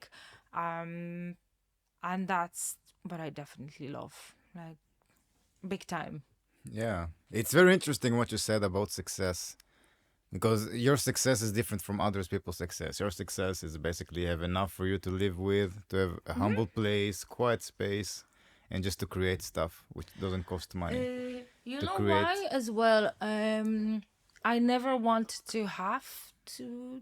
um, and that's what I definitely love, like big time. Yeah. It's very interesting what you said about success. Because your success is different from others people's success. Your success is basically have enough for you to live with, to have a humble place, quiet space, and just to create stuff which doesn't cost money. You To know create, why as well? I never want to have too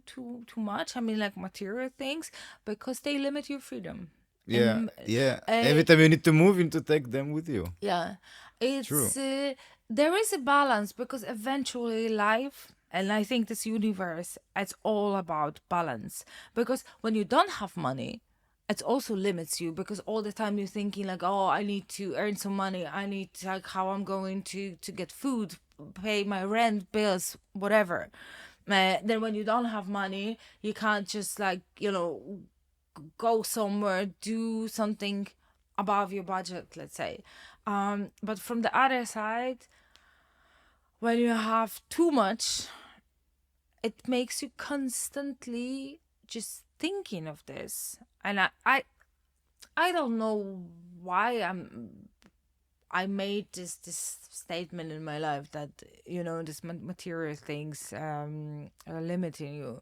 much. I mean, like material things, because they limit your freedom. yeah, And yeah. uh, Every time you need to move, you need to take them with you. yeah, True. it's there is a balance because eventually life, and I think this universe, it's all about balance. Because when you don't have money, it also limits you because all the time you're thinking like, oh, I need to earn some money. I need to, like, how I'm going to get food, pay my rent, bills, whatever. Then when you don't have money, you can't just like go somewhere, do something above your budget, let's say. But from the other side, when you have too much, it makes you constantly just thinking of this. And I don't know why I made this statement in my life that this material things are limiting you.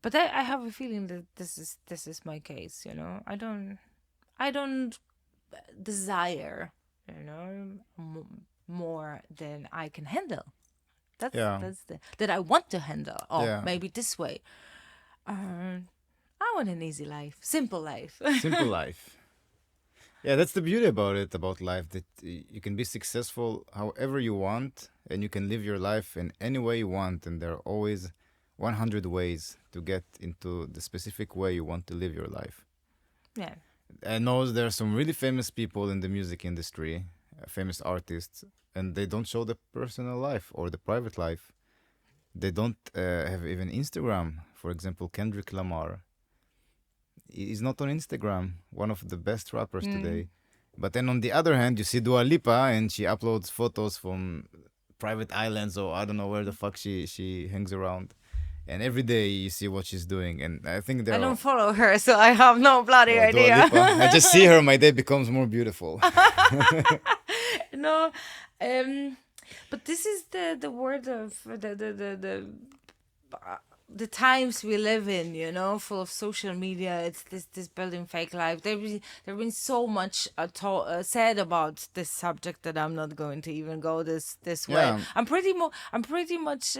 But I have a feeling that this is my case. I don't desire, more than I can handle. Yeah, That's that I want to handle. Oh, yeah. maybe this way. Uh, I want an easy life, simple life. Simple life. Yeah, that's the beauty about it, about life, that you can be successful however you want, and you can live your life in any way you want, and there are always 100 ways to get into the specific way you want to live your life. Yeah. I know there are some really famous people in the music industry, famous artists, and they don't show the personal life or the private life. They don't have even Instagram. For example, Kendrick Lamar. He's not on Instagram, one of the best rappers today. But then on the other hand, you see Dua Lipa, and she uploads photos from private islands, or I don't know where the fuck she hangs around. And every day you see what she's doing. And I think I there don't are. follow her, so I have no bloody Oh, Dua idea. Lipa. I just see her, my day becomes more beautiful. No, um, but this is the word of the times we live in, full of social media. It's this building fake life. There been so much said about this subject that I'm not going to even go this way. Yeah. I'm pretty much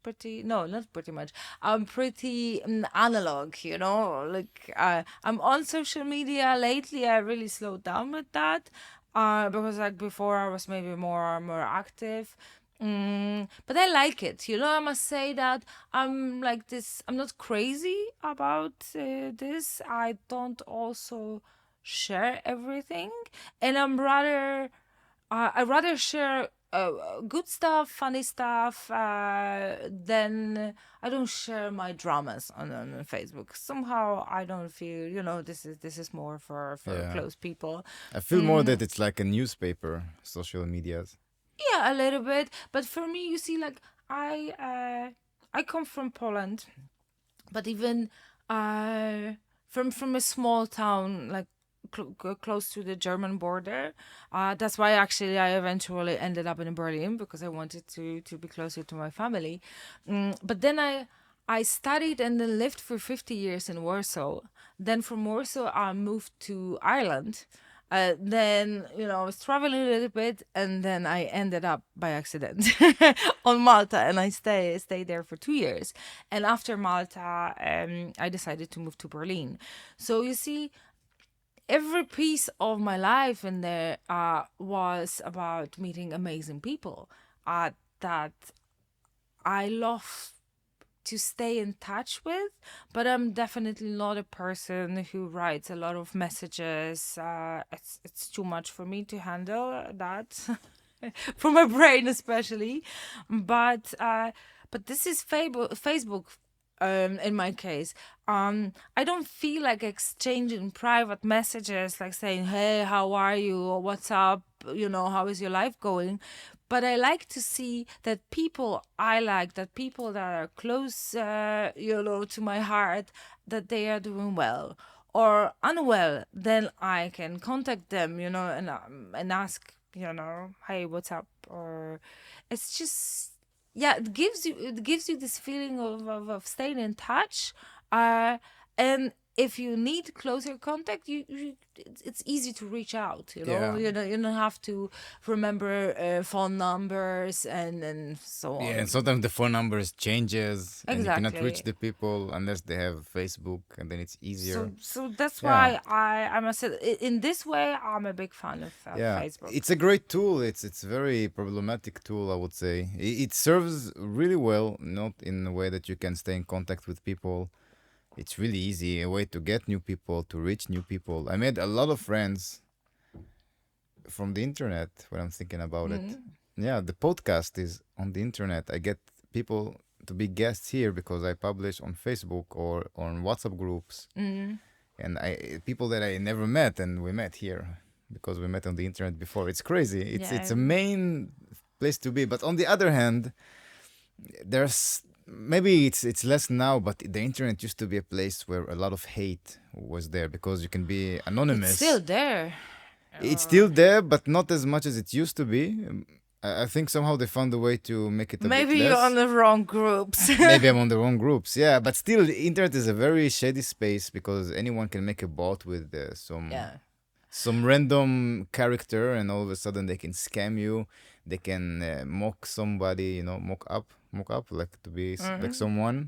pretty no, not pretty much. I'm pretty analog, like I'm on social media lately. I really slowed down with that. Because like before I was maybe more active. But I like it. I must say that I'm like this. I'm not crazy about this. I don't also share everything, and I rather share good stuff, funny stuff. Than I don't share my dramas on Facebook. Somehow I don't feel. This is more for Yeah. close people. I feel more that it's like a newspaper, social medias. Yeah, a little bit. But for me, you see, like I come from Poland, but even from a small town, like close to the German border. That's why actually I eventually ended up in Berlin, because I wanted to be closer to my family. But then I studied and then lived for 50 years in Warsaw. Then from Warsaw I moved to Ireland. Then, I was traveling a little bit, and then I ended up by accident on Malta, and I stayed there for 2 years. And after Malta, I decided to move to Berlin. So you see, every piece of my life in there was about meeting amazing people that I love to stay in touch with, but I'm definitely not a person who writes a lot of messages. It's too much for me to handle that, for my brain especially. But this is Facebook. In my case, I don't feel like exchanging private messages, like saying, "Hey, how are you?" or "What's up?" How is your life going? But I like to see that people I like, that people that are close, to my heart, that they are doing well or unwell. Then I can contact them, and ask, "Hey, what's up?" Or it's just, yeah, it gives you this feeling of staying in touch, and if you need closer contact, it's easy to reach out. Yeah. You don't have to remember phone numbers and so Yeah, and on. sometimes the phone numbers changes and you cannot reach Exactly. the people unless they have Facebook, and then it's So easier. so that's Yeah. why I must say, in this way, I'm a big fan of Yeah, Facebook. it's a great tool. It's a very problematic tool, I would say. It serves really well, not in a way that you can stay in contact with people. It's really easy, a way to get new people, to reach new people. I made a lot of friends from the internet when I'm thinking about it. Mm, Yeah, the podcast is on the internet. I get people to be guests here because I publish on Facebook or on WhatsApp groups, mm, and I people that I never met, and we met here because we met on the internet before. It's crazy. It's yeah. a main place to be. But on the other hand, there's maybe it's less now, but the internet used to be a place where a lot of hate was there because you can be It's still anonymous. there. It's Uh, still there, but not as much as it used to be. I think somehow they found a way to make it a bit Maybe you're on less. the wrong groups. Maybe I'm on the wrong groups, yeah, but still, the internet is a very shady space because anyone can make a bot with Yeah. some random character, and all of a sudden they can scam you. They can mock somebody, mock up like to be like Mhm. someone.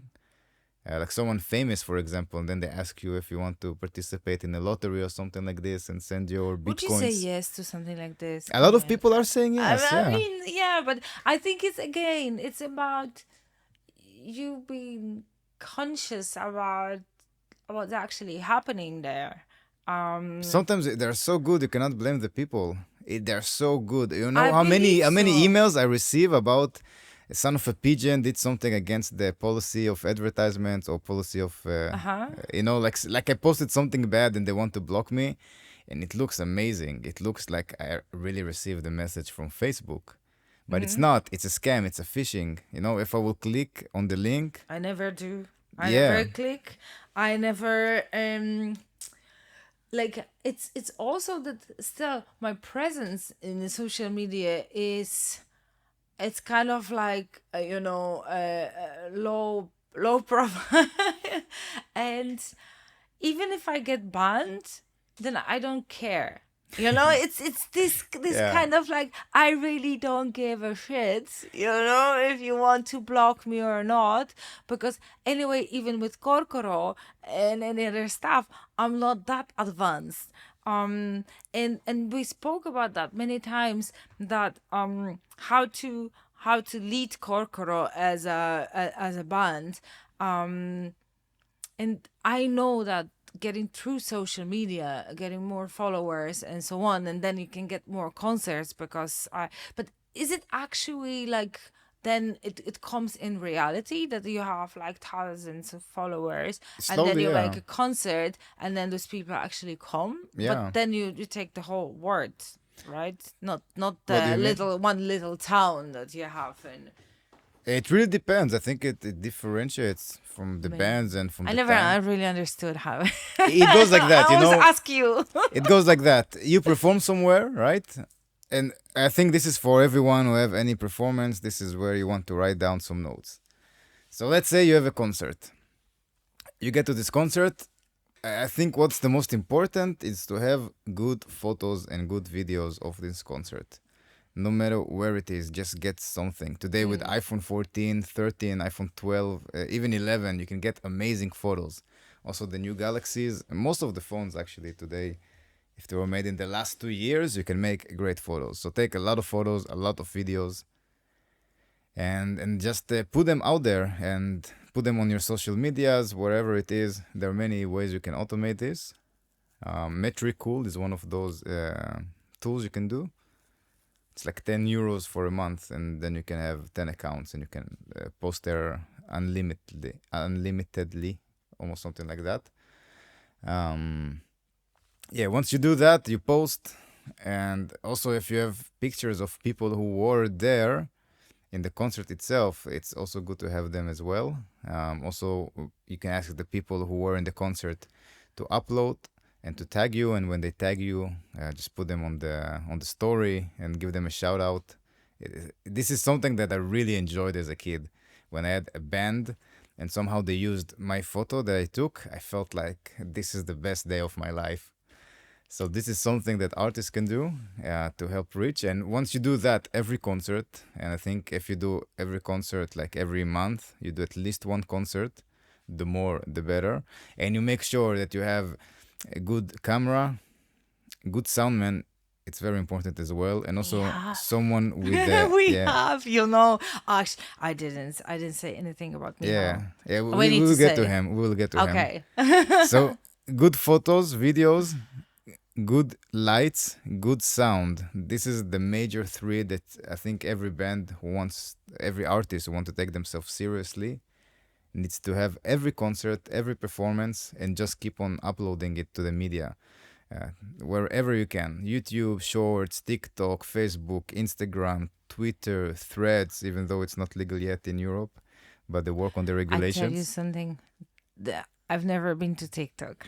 Like someone famous, for example, and then they ask you if you want to participate in a lottery or something like this and send your Would you say bitcoins. yes to something like this? A I lot of mean, people are saying I, yes, I yeah. mean, yeah, but I think it's about you being conscious about what's actually happening there. Um, Sometimes they're so good you cannot blame the people. They're so good. You know I how many believe how many so. emails I receive about a son of a pigeon did something against the policy of advertisements or policy of Uh-huh. like I posted something bad and they want to block me, and it looks amazing. It looks like I really received a message from Facebook. But it's Hmm. not. It's a scam. It's a phishing. If I will click on the link, I never do. I yeah, never click. I never like it's also that still my presence in the social media is, it's kind of like low profile. And even if I get banned, then I don't care. It's this yeah, kind of like, I really don't give a shit, if you want to block me or not. Because anyway, even with Korkoro and any other stuff, I'm not that advanced. And we spoke about that many times, that how to lead Korkoro as a band. And I know that getting through social media, getting more followers and so on, and then you can get more concerts, because I but is it actually like, then it comes in reality that you have like thousands of followers, and then slowly, you yeah, make a concert, and then those people actually come, but yeah. then you take the whole world, right? Not What do the you mean? little town that you have in. It really depends. I think it differentiates from the Me. bands and from I the never time. really understood how. It goes like I that, always ask you. It goes like that. You perform somewhere, right? And I think this is for everyone who have any performance. This is where you want to write down some notes. So let's say you have a concert. You get to this concert. I think what's the most important is to have good photos and good videos of this concert. No matter where it is, just get something. Today with iPhone 14, 13, iPhone 12, even 11, you can get amazing photos. Also the new Galaxies, most of the phones actually today, if they were made in the last 2 years, you can make great photos. So take a lot of photos, a lot of videos, and just put them out there and put them on your social medias, wherever it is. There are many ways you can automate this. Metricool is one of those tools you can do. It's like 10 euros for a month, and then you can have 10 accounts and you can post there unlimitedly, almost something like that. Yeah, once you do that, you post. And also, if you have pictures of people who were there in the concert itself, it's also good to have them as well. Also, you can ask the people who were in the concert to upload and to tag you. And when they tag you, just put them on the story and give them a shout out. This is something that I really enjoyed as a kid. When I had a band and somehow they used my photo that I took, I felt like this is the best day of my life. So this is something that artists can do to help reach. And once you do that every concert, and I think if you do every concert like every month, you do at least one concert, the more the better. And you make sure that you have a good camera, good soundman. It's very important as well, and also Yeah. someone with the We yeah. have, actually, I didn't say anything about me. Yeah, yeah, We we need will to get to say. him. We will get to him. Okay. So, good photos, videos, good lights, good sound. This is the major three that I think every band who wants, every artist who want to take themselves seriously needs to have every concert, every performance, and just keep on uploading it to the media. Uh, Wherever you can. YouTube, Shorts, TikTok, Facebook, Instagram, Twitter, Threads, even though it's not legal yet in Europe, but they work on the I tell you regulations. something. I've never been to TikTok.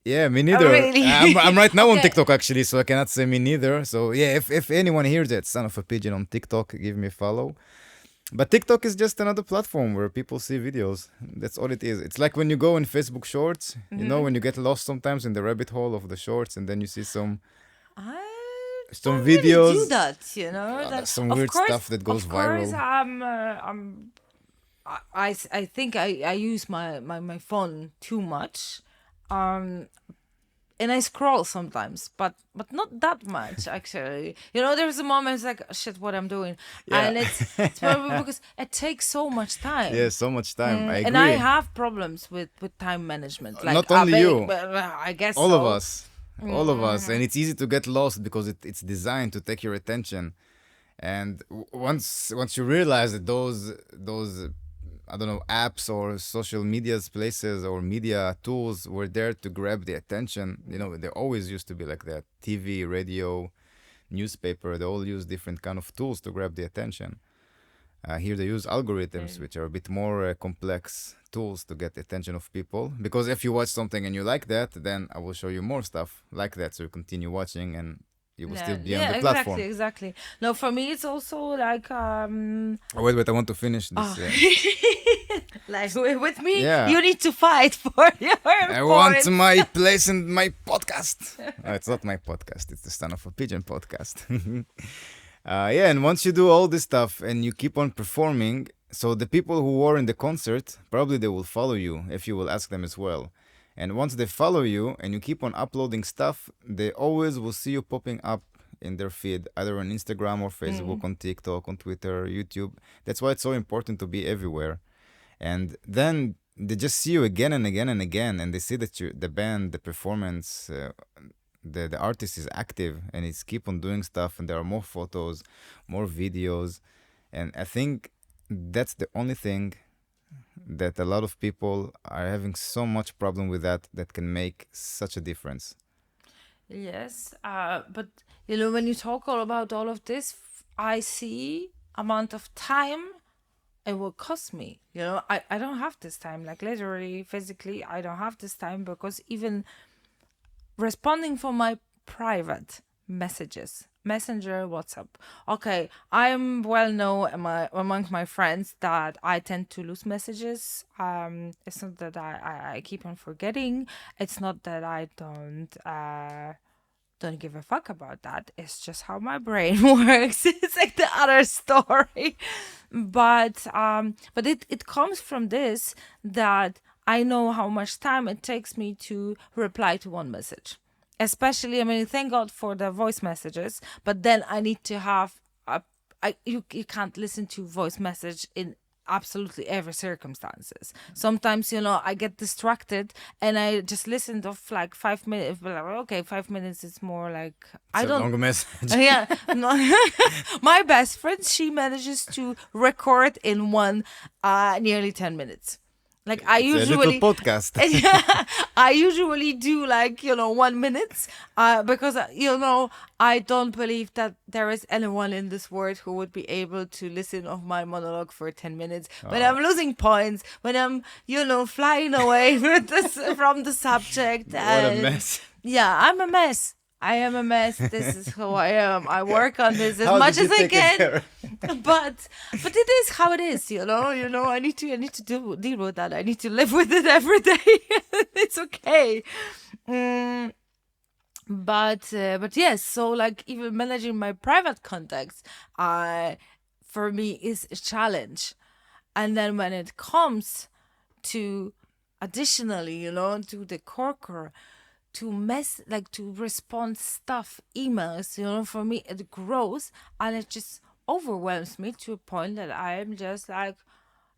Yeah, me Oh, neither. really? I'm right now on Okay. TikTok actually, so I cannot say me neither. So yeah, if anyone hears that son of a pigeon on TikTok, give me a follow. But TikTok is just another platform where people see videos. That's all it is. It's like when you go in Facebook Shorts, when you get lost sometimes in the rabbit hole of the shorts, and then you see I some don't really do videos, that, That some of weird course, stuff that goes viral. I think I use my phone too much, um, and I scroll sometimes, but not that much actually. There's a moment it's like shit, what I'm doing, Yeah. and it's probably because it takes so much Yeah, time. so much time. I And I agree. have problems with time management. Like Not only you, I guess all of so. us. All of us. And it's easy to get lost because it's designed to take your attention. And once you realize that those I don't know, apps or social media's places or media tools were there to grab the attention. They always used to be like that. TV, radio, newspaper, they all use different kind of tools to grab the attention. Here they use algorithms, which are a bit more complex tools to get the attention of people. Because if you watch something and you like that, then I will show you more stuff like that. So you continue watching and you will still Yeah, be on yeah, the exactly, platform. exactly. No, for me it's also like Oh, wait, I want to finish this. oh, like with me, Yeah. you need to fight for your I want points. my place in my podcast. It's not my podcast. It's the Son of a Pigeon podcast. Yeah, and once you do all this stuff and you keep on performing, so the people who were in the concert, probably they will follow you if you will ask them as well. And once they follow you and you keep on uploading stuff, they always will see you popping up in their feed, either on Instagram or Facebook, on TikTok, on Twitter, YouTube. That's why it's so important to be everywhere. And then they just see you again and again and again, and they see that the band, the performance, the artist is active and it's keep on doing stuff, and there are more photos, more videos, and I think that's the only thing that a lot of people are having so much problem with that can make such a difference. Yes, but when you talk all about all of this, I see amount of time it will cost me. I don't have this time. Like literally, physically, I don't have this time because even responding for my private messages, Messenger, WhatsApp. Okay, I'm well known among my friends that I tend to lose messages. It's not that I keep on forgetting. It's not that I don't give a fuck about that. It's just how my brain works. It's like the other story. But it comes from this, that I know how much time it takes me to reply to one message. Especially, I mean, thank God for the voice messages, but then I need to have a you can't listen to voice message in absolutely every circumstances. Sometimes, I get distracted and I just listened of like 5 minutes. But like, okay, 5 minutes is more like It's I a don't. long message. Yeah, no. My best friend, she manages to record in one nearly 10 minutes. Like I It's a little usually, podcast. I usually do like 1 minute, because I don't believe that there is anyone in this world who would be able to listen of my monologue for 10 minutes. When I'm losing points, when I'm flying away from the subject, What a and mess. yeah, I'm a mess. I am a mess. This is who I am. I work on this as How much did as you I take it can. care? But it is how it is, I need to deal with that. I need to live with it every day. It's okay. Mm, but yes, so like even managing my private contacts, for me is a challenge. And then when it comes to additionally, to the Korkoro, to respond stuff, emails, for me it grows and it just overwhelms me to a point that I am just like,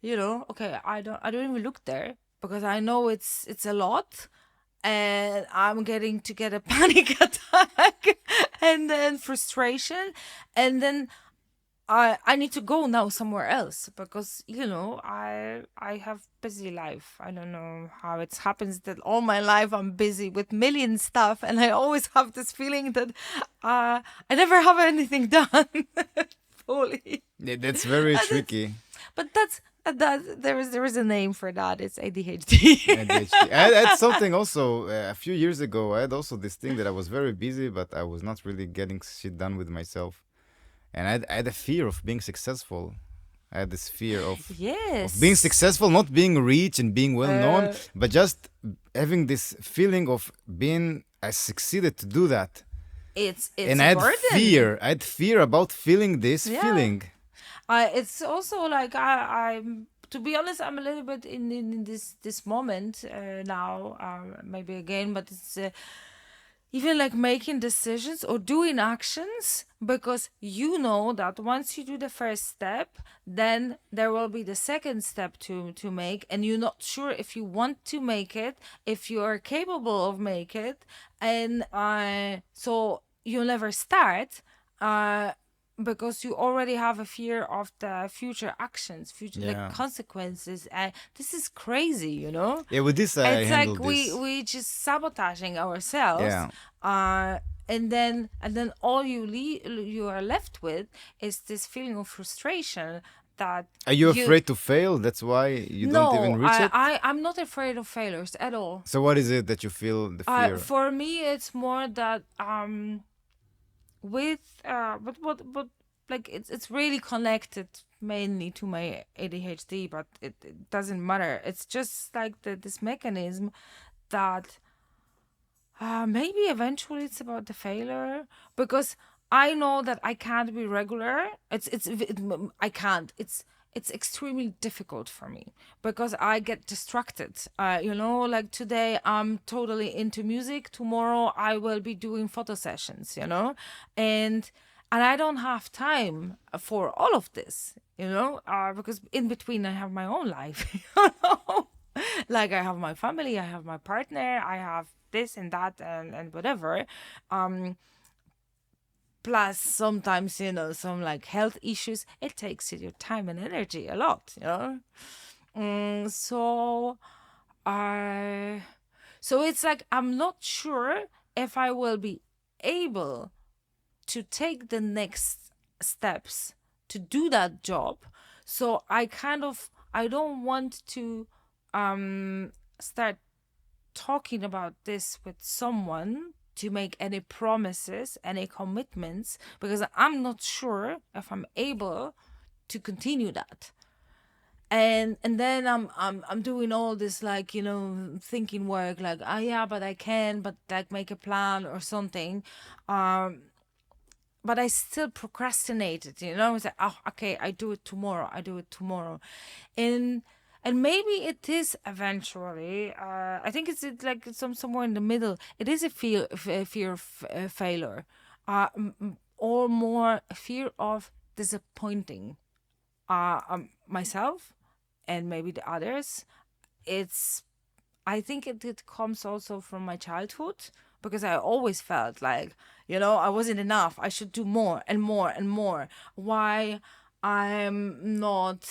okay, I don't even look there because I know it's a lot, and I'm getting to get a panic attack and then frustration, and then I need to go now somewhere else because I have busy life. I don't know how it happens that all my life I'm busy with million stuff, and I always have this feeling that I never have anything done fully. Yeah, that's very tricky. But that there is a name for that. It's ADHD. ADHD. I had something also a few years ago. I had also this thing that I was very busy, but I was not really getting shit done with myself. And I had a fear of being successful. I had this fear of Yes. being successful, not being rich and being well known, Uh, but just having this feeling of being I succeeded to do that. it's And a I had burden. fear. I had fear about feeling this Yeah. feeling. It's also like I'm to be honest, I'm a little bit in this moment now, maybe again, but it's even like making decisions or doing actions, because you know that once you do the first step, then there will be the second step to make, and you're not sure if you want to make it, if you are capable of make it, and so you'll never start. Because you already have a fear of the future actions, future Yeah. like consequences. This is crazy, Yeah, with this I it's like handled this. we just sabotaging ourselves. Yeah. And then all you are left with is this feeling of frustration that Are you afraid to fail? That's why you don't even reach it? I'm not afraid of failures at all. So what is it that you feel the fear? For me it's more that with but like it's really connected mainly to my ADHD, but it doesn't matter. It's just like this mechanism that maybe eventually it's about the failure, because I know that I can't be regular. I can't. It's extremely difficult for me because I get distracted. Like today I'm totally into music. Tomorrow I will be doing photo sessions. And I don't have time for all of this. Because in between I have my own life. Like I have my family, I have my partner, I have this and that and whatever. Plus sometimes some like health issues. It takes your time and energy a lot. So I so it's like I'm not sure if I will be able to take the next steps to do that job. So I don't want to start talking about this with someone to make any promises, any commitments, because I'm not sure if I'm able to continue that. And then I'm doing all this, like, thinking work, like, oh yeah, but I can, but like make a plan or something. But I still procrastinated, It's like, oh, okay, I do it tomorrow. I do it tomorrow. And and maybe it is eventually. I think like somewhere in the middle. It is a fear of failure, or more a fear of disappointing myself and maybe the others. It's I think it comes also from my childhood, because I always felt like, I wasn't enough. I should do more and more and more. Why I'm not,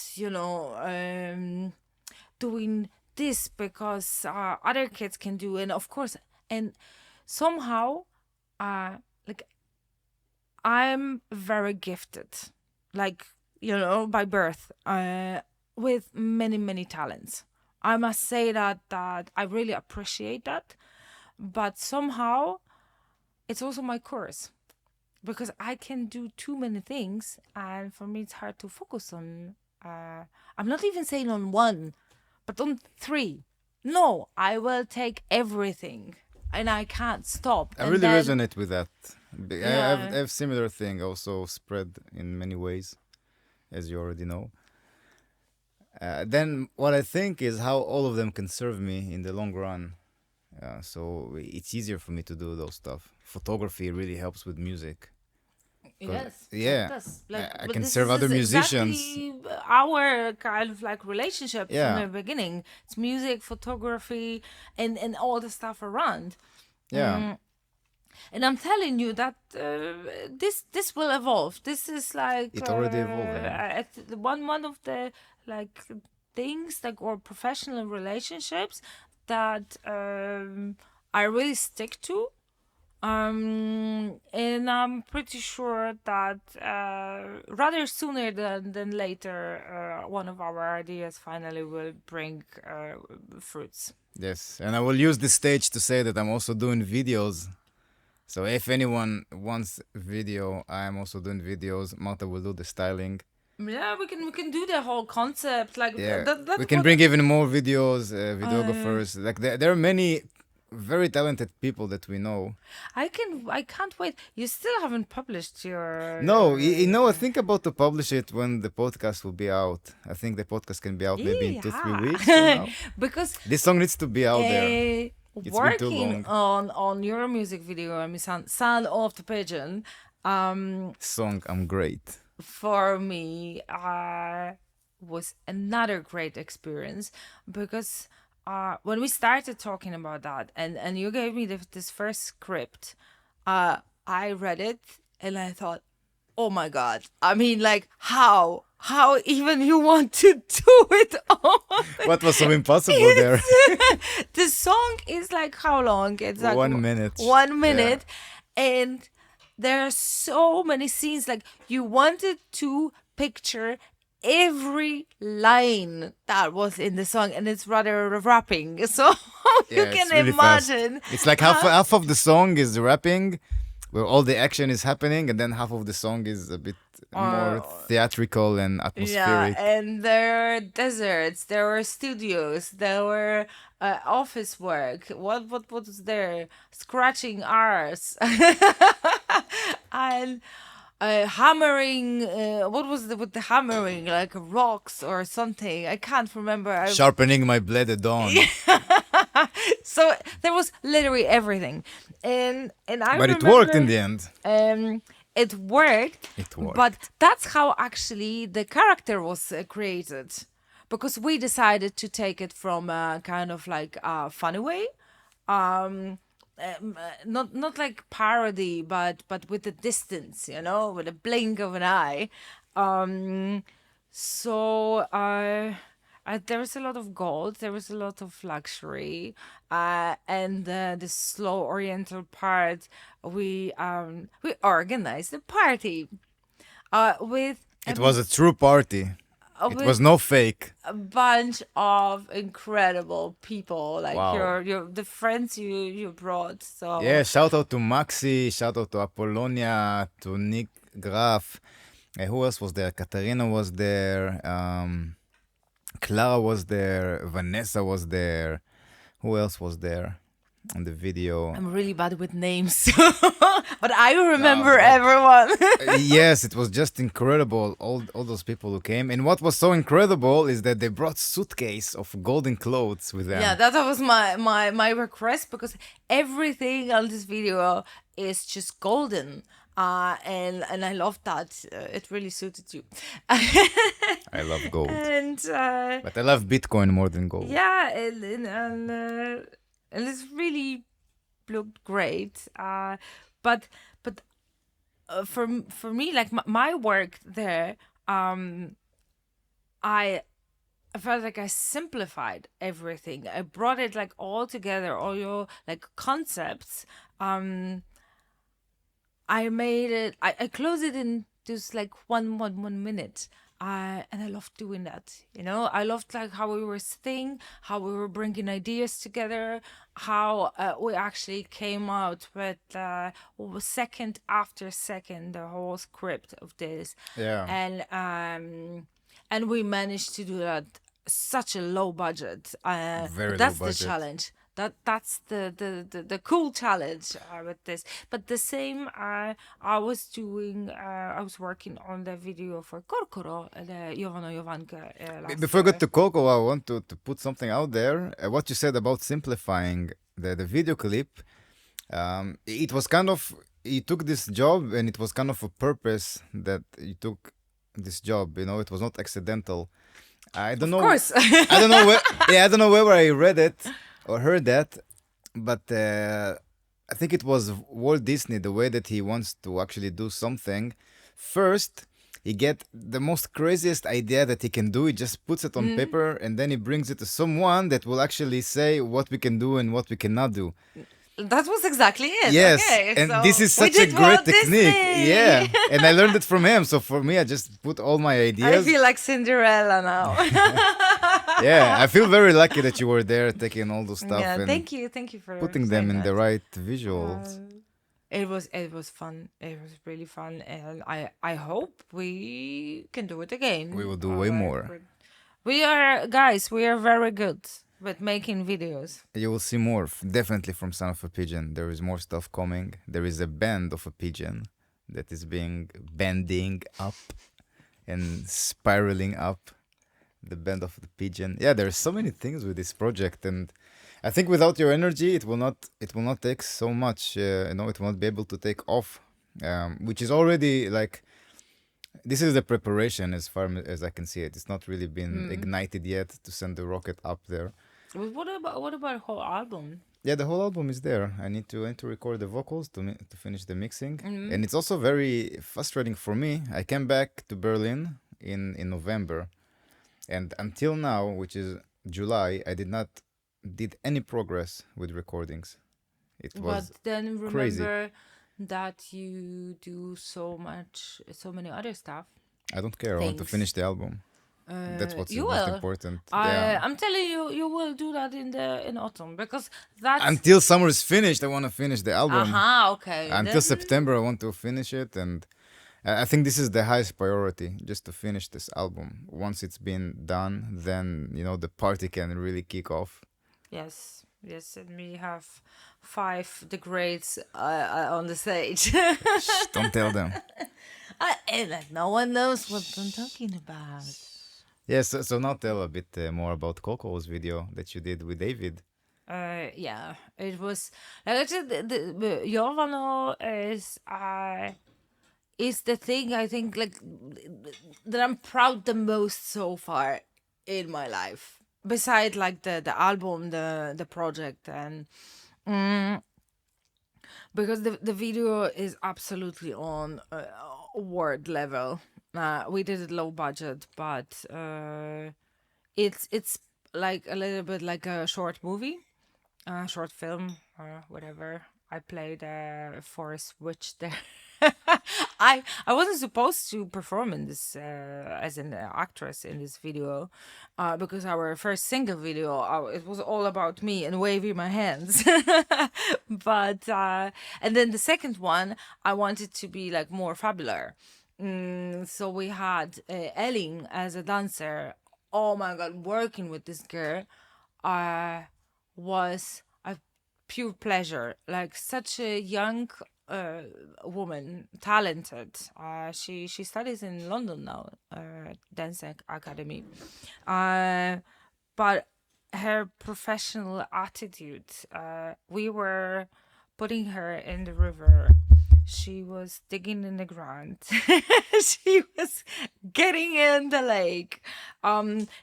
doing this because other kids can do, and of course, and somehow, like, I'm very gifted, like, by birth, with many, many talents. I must say that I really appreciate that, but somehow it's also my curse, because I can do too many things, and for me it's hard to focus on. I'm not even saying on one, but on three. No, I will take everything, and I can't stop. I And really then, resonate with that. I yeah, have similar thing also spread in many ways, as you already know. Then what I think is how all of them can serve me in the long run. So it's easier for me to do those stuff. Photography really helps with music. 'Cause, yes, yeah, that's like, I but can this serve other is musicians. exactly our kind of like relationship from Yeah, the beginning. It's music, photography, and all the stuff around. yeah, And I'm telling you that this will evolve. This is like it already evolving. one of the like things, like, or professional relationships that I really stick to. And I'm pretty sure that rather sooner than later, one of our ideas finally will bring fruits. Yes, and I will use this stage to say that I'm also doing videos. So if anyone wants video, I am also doing videos. Marta will do the styling. Yeah, we can do the whole concept, like, Yeah, we that's can what. bring even more videos, Uh, videographers. Like there are many very talented people that we know. I can't wait. You still haven't published No, you know, I your. think about to publish it when the podcast will be out. I think the podcast can be out maybe in 2 3 weeks from Yeah, now. because This song needs to be out there. It's been too working long. on your music video, I mean, sound of the pigeon, Song, I'm great. for me, was another great experience, because when we started talking about that, and you gave me this first script, I read it and I thought, oh my god, I mean, like, how even you want to do it all. What was so impossible there? The song is like, how long? It's like 1 minute. 1 minute, and there are so many scenes, like, you wanted to picture every line that was in the song, and it's rather rapping, so you Yeah, can it's really fast. imagine. It's like half of the song is rapping, where all the action is happening, and then half of the song is a bit more theatrical and Yeah, atmospheric. and there are deserts, there were studios, there were office work. What was there? Scratching R's and hammering. What was with the hammering? Like rocks or something. I can't remember. Sharpening my blade at dawn. So there was literally everything, and I But it remember, worked in the end. it worked. It worked. But that's how actually the character was created, because we decided to take it from a kind of like a funny way, not like parody, but with a distance, with a blink of an eye. So there was a lot of gold, there was a lot of luxury, and the slow Oriental part. We organized a party with It was a true party. It was with no fake. a bunch of incredible people, like Wow. your the friends you brought. Yeah, So shout out to Maxi, shout out to Apollonia, to Nick Graf. Who else was there? Katarina was there. Clara was there. Vanessa was there. Who else was there on the video? I'm really bad with names, but I No, remember but everyone. yes, it was just incredible. All those people who came, and what was so incredible is that they brought suitcase of golden clothes with Yeah, them. that was my request, because everything on this video is just golden. And I love that. It really suited you. I love gold, And but I love Bitcoin more than gold. yeah, and it's really looked great. But for me, like my work there, I felt like I simplified everything. I brought it like all together, all your like concepts. Um, I made it. I closed it in just like one minute. And I loved doing that. I loved like how we were sitting, how we were bringing ideas together, how we actually came out with second after second the whole script of this, Yeah, and we managed to do that such a low budget. very low That's the budget. challenge. That's the cool challenge with this. But the same, I was working on the video for Korkoro, the Jovano Jovanka last Before I year. get to Coco, I want to put something out there. What you said about simplifying the video clip, it was kind of, you took this job and it was kind of a purpose that you took this job. It was not accidental. I don't Of know. course. I don't know where. Yeah, I don't know where I read it or heard that, but I think it was Walt Disney, the way that he wants to actually do something. First, he get the most craziest idea that he can do. He just puts it on paper, and then he brings it to someone that will actually say what we can do and what we cannot do. That was exactly it. Yes, Okay, and so this is we such a did great Walt technique. Disney. Yeah, and I learned it from him. So for me, I just put all my I ideas. feel like Cinderella now. Yeah, I feel very lucky that you were there taking all those stuff Yeah, and thank you for putting them saying in that. the right visuals. It was fun. It was really fun, and I hope we can do it again. We will do way more. We are guys. We are very good with making videos. You will see more, definitely from Son of a Pigeon. There is more stuff coming. There is a band of a pigeon that is being bending up and spiraling up. The band of the pigeon. Yeah, there's so many things with this project, and I think without your energy, it will not take so much. It will not be able to take off, which is already like. This is the preparation as far as I can see it. It's not really been ignited yet to send the rocket up there. But what about whole album? Yeah, the whole album is there. I need to record the vocals to finish the mixing, and it's also very frustrating for me. I came back to Berlin in November, and until now, which is July, I did any progress with recordings. It But was then crazy. remember that you do so many other stuff. I don't care. I want to Things. finish the album. That's what's You most will. important. Yeah. I'm telling you, you will do that in autumn, because that's Until summer is finished, I want to finish the album. okay. Until Then- September, I want to finish it, and I think this is the highest priority, just to finish this album. Once it's been done, then the party can really kick off. Yes, and we have 5 the greats on the stage. Shh, don't tell them. And like, no one knows what I'm talking about. Yes, so now tell a bit more about Coco's video that you did with David. Yeah, it was like I said. The Jovano is the thing I think like that I'm proud the most so far in my life. Beside like the album, the project, and because the video is absolutely on award level. We did it low budget, but it's like a little bit like a short movie, short film, or whatever. I played Forest Witch there. I wasn't supposed to perform in this as an actress in this video, because our first single video, it was all about me and waving my hands. But and then the second one, I wanted to be like more fabular. So we had Elling as a dancer. Oh my god, working with this girl was a pure pleasure. Like such a young uh, woman, talented. She studies in London now, dance academy. But her professional attitude. We were putting her in the river. She was digging in the ground. She was getting in the lake.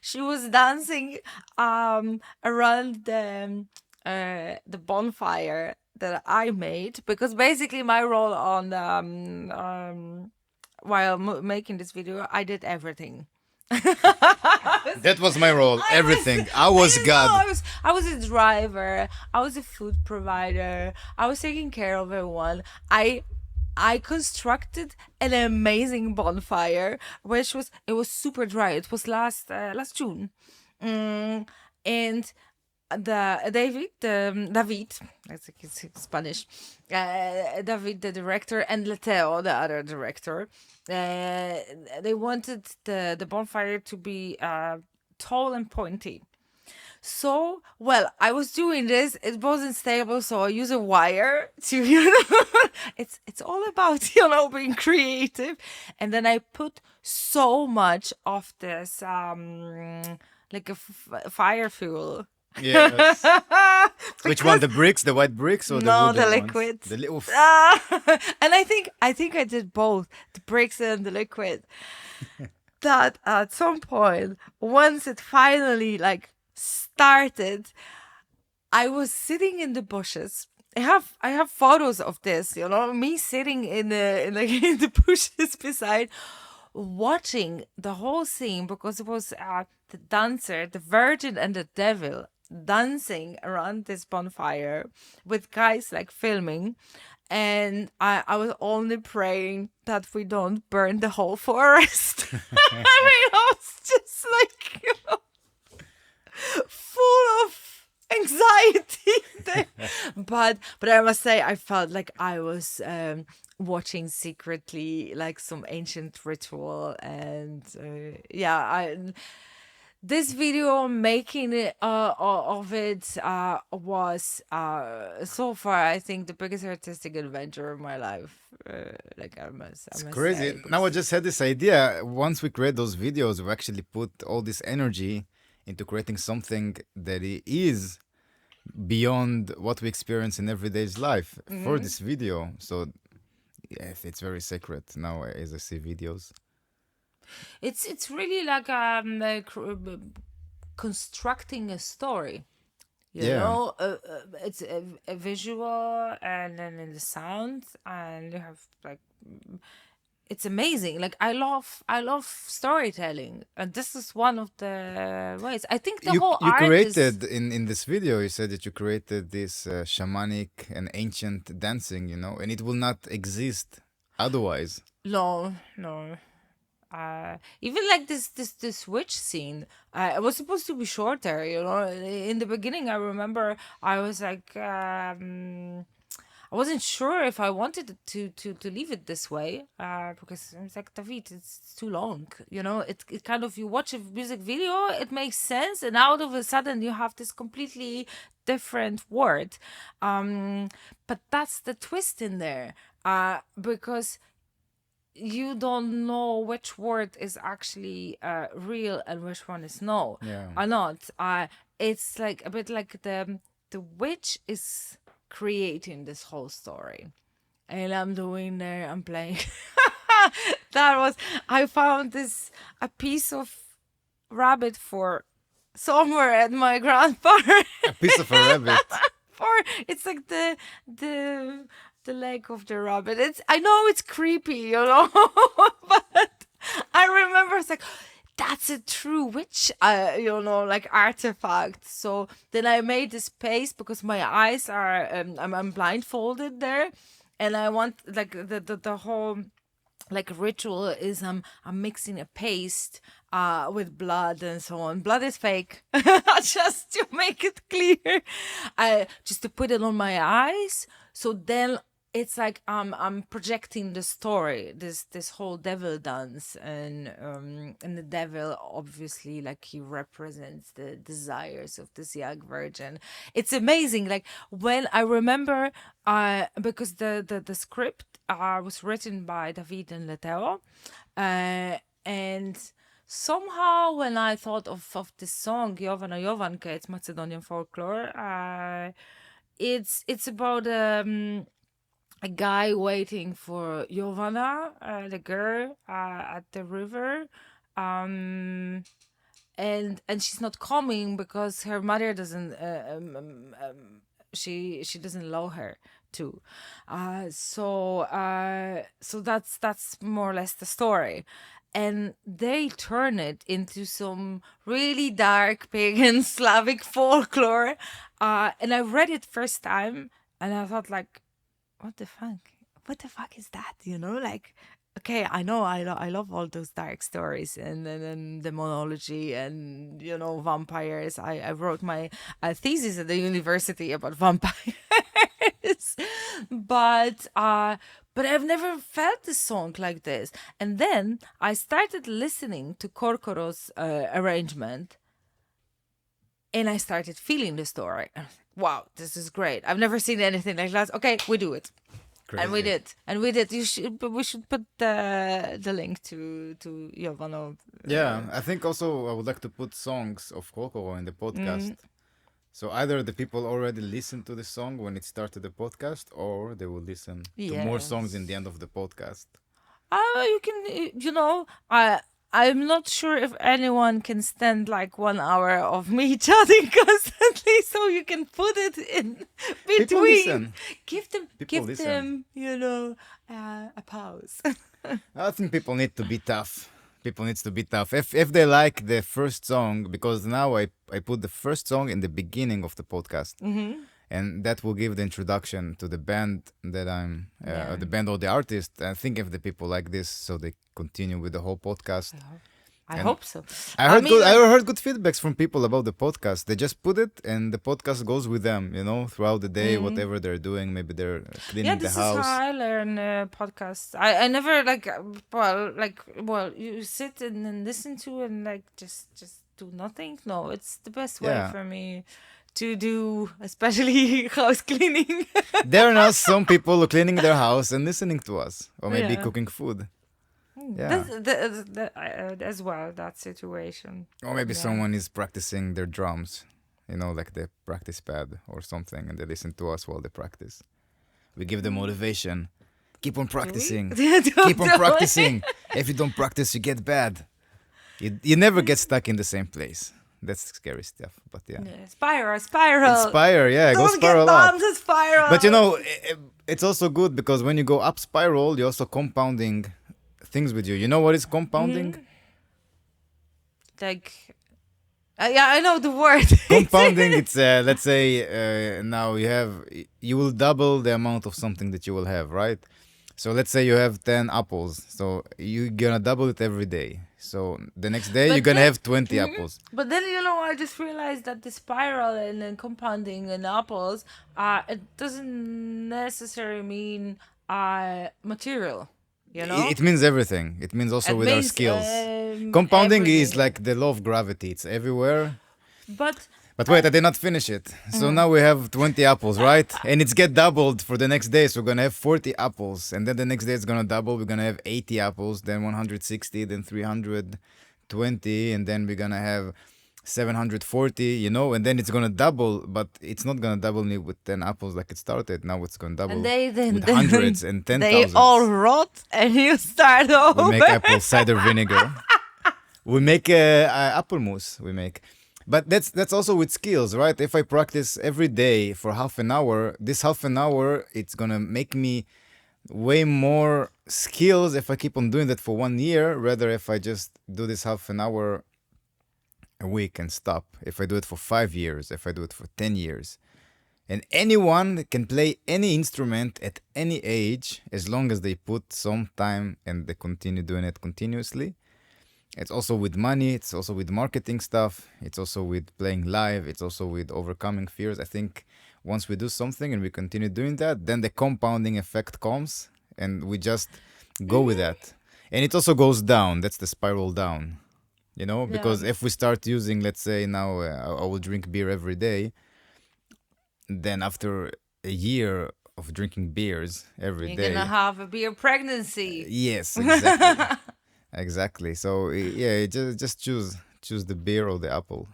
She was dancing around the bonfire that I made, because basically my role on while making this video, I did everything. That was my role. Everything. I was I God. I was a driver. I was a food provider. I was taking care of everyone. I constructed an amazing bonfire, which was, it was super dry. It was last June, and David, I think it's Spanish, David, the director, and Leteo, the other director, they wanted the bonfire to be tall and pointy. So, well, I was doing this. It wasn't stable, so I use a wire to, it's all about, being creative. And then I put so much of this, like a fire fuel. Yes. Which one? The bricks, the white bricks, or the No, wooden the ones? liquid. The little. And I think I did both, the bricks and the liquid. That at some point, once it finally like started, I was sitting in the bushes. I have photos of this, me sitting in in the bushes beside, watching the whole scene, because it was the dancer, the Virgin and the Devil, dancing around this bonfire with guys like filming. And I was only praying that we don't burn the whole forest. I mean, I was just like, full of anxiety there. But I must say, I felt like I was watching secretly like some ancient ritual. And this video making it of it was so far, I think, the biggest artistic adventure of my life. Like I must Crazy. say, Now I just had this idea. Once we create those videos, we actually put all this energy into creating something that is beyond what we experience in everyday's life for this video. So yeah, it's very sacred now as I see videos. It's really like constructing a story. Yeah. It's a visual, and then in the sound, and you have like, it's amazing. Like I love storytelling, and this is one of the ways. I think the whole You art created is in this video, you said that you created this shamanic and ancient dancing, and it will not exist otherwise. no. Even like this witch scene, it was supposed to be shorter. In the beginning, I remember I was like, I wasn't sure if I wanted to leave it this way, because I was like, David, it's too long. It kind of, you watch a music video, it makes sense, and out of a sudden you have this completely different word. But that's the twist in there, because you don't know which word is actually real and which one is no, Yeah. or not. It's like a bit like the witch is creating this whole story, and I'm playing. I found a piece of rabbit for somewhere at my grandfather. A piece of a rabbit. It's like the leg of the rabbit. I know it's creepy, but I remember it's like, that's a true witch, like artifact. So then I made this space, because my eyes are, I'm blindfolded there, and I want like the whole like a ritual is I'm mixing a paste with blood and so on. Blood is fake, just to make it clear. Just to put it on my eyes. So then it's like I'm projecting the story, this whole devil dance, and the devil obviously, like, he represents the desires of this young virgin. It's amazing. Like, when I remember, because the script was written by David and Leteo, and somehow when I thought of this song Jovana Jovanka, it's Macedonian folklore. It's about a guy waiting for Jovana, the girl, at the river, um, and she's not coming because her mother doesn't. She doesn't allow her to. So that's more or less the story. And they turn it into some really dark pagan Slavic folklore. And I read it first time, and I thought, like, what the fuck? What the fuck is that? Like, okay, I know I love all those dark stories and demonology and, vampires. I wrote my thesis at the university about vampires. But I've never felt a song like this. And then I started listening to Korkoro's arrangement, and I started feeling the story. I was like, wow, this is great. I've never seen anything like that. Okay, we do it. Crazy. And we did. We should put the link to Jovano. Yeah, I think also I would like to put songs of Korkoro in the podcast. So either the people already listened to the song when it started the podcast, or they will listen to more songs in the end of the podcast. You can, I'm not sure if anyone can stand like 1 hour of me chatting constantly, so you can put it in between. People listen. Give them, a pause. I think people need to be tough. People needs to be tough. If they like the first song, because now I put the first song in the beginning of the podcast. And that will give the introduction to the band that I'm, the band or the artist. I think if the people like this, so they continue with the whole podcast. I hope so. I heard good feedbacks from people about the podcast. They just put it, and the podcast goes with them, throughout the day, whatever they're doing. Maybe they're cleaning the house. Yeah, this is how I learn podcasts. I never you sit and listen to and like just do nothing. No, it's the best way for me to do, especially house cleaning. There are now some people cleaning their house and listening to us, or maybe cooking food. Yeah. As well, that situation. Or maybe someone is practicing their drums, like the practice pad or something, and they listen to us while they practice. We give them motivation. Keep on practicing. Keep on practicing. If you don't practice, you get bad. You never get stuck in the same place. That's scary stuff, but yeah. Spiral. Inspire, yeah. Go spiral down up. to spiral. But it's also good because when you go up spiral, you're also compounding things with you. You know what is compounding? Like, I know the word. Compounding, it's let's say now you will double the amount of something that you will have, right? So let's say you have 10 apples. So you're gonna double it every day. So the next day you're gonna have 20 apples. But then I just realized that the spiral and compounding in apples, it doesn't necessarily mean material. It means everything. It means also with our skills. Compounding is like the law of gravity. It's everywhere. But wait, I did not finish it. So now we have 20 apples, right? And it's get doubled for the next day. So we're going to have 40 apples. And then the next day it's going to double. We're going to have 80 apples, then 160, then 320. And then we're going to have 740, and then it's going to double. But it's not going to double me with 10 apples like it started. Now it's going to double with hundreds and 10,000. They all rot and you start over. We make apple cider vinegar. We make apple mousse. But that's also with skills, right? If I practice every day for half an hour, this half an hour, it's going to make me way more skills if I keep on doing that for 1 year, rather if I just do this half an hour a week and stop. If I do it for 5 years, if I do it for 10 years. And anyone can play any instrument at any age as long as they put some time and they continue doing it continuously. It's also with money, it's also with marketing stuff, it's also with playing live, it's also with overcoming fears. I think once we do something and we continue doing that, then the compounding effect comes and we just go with that. And it also goes down, that's the spiral down. You know, because if we start using, let's say now I will drink beer every day, then after a year of drinking beers every day, You're gonna have a beer pregnancy. yes, exactly. Exactly. So yeah, just choose the beer or the apple.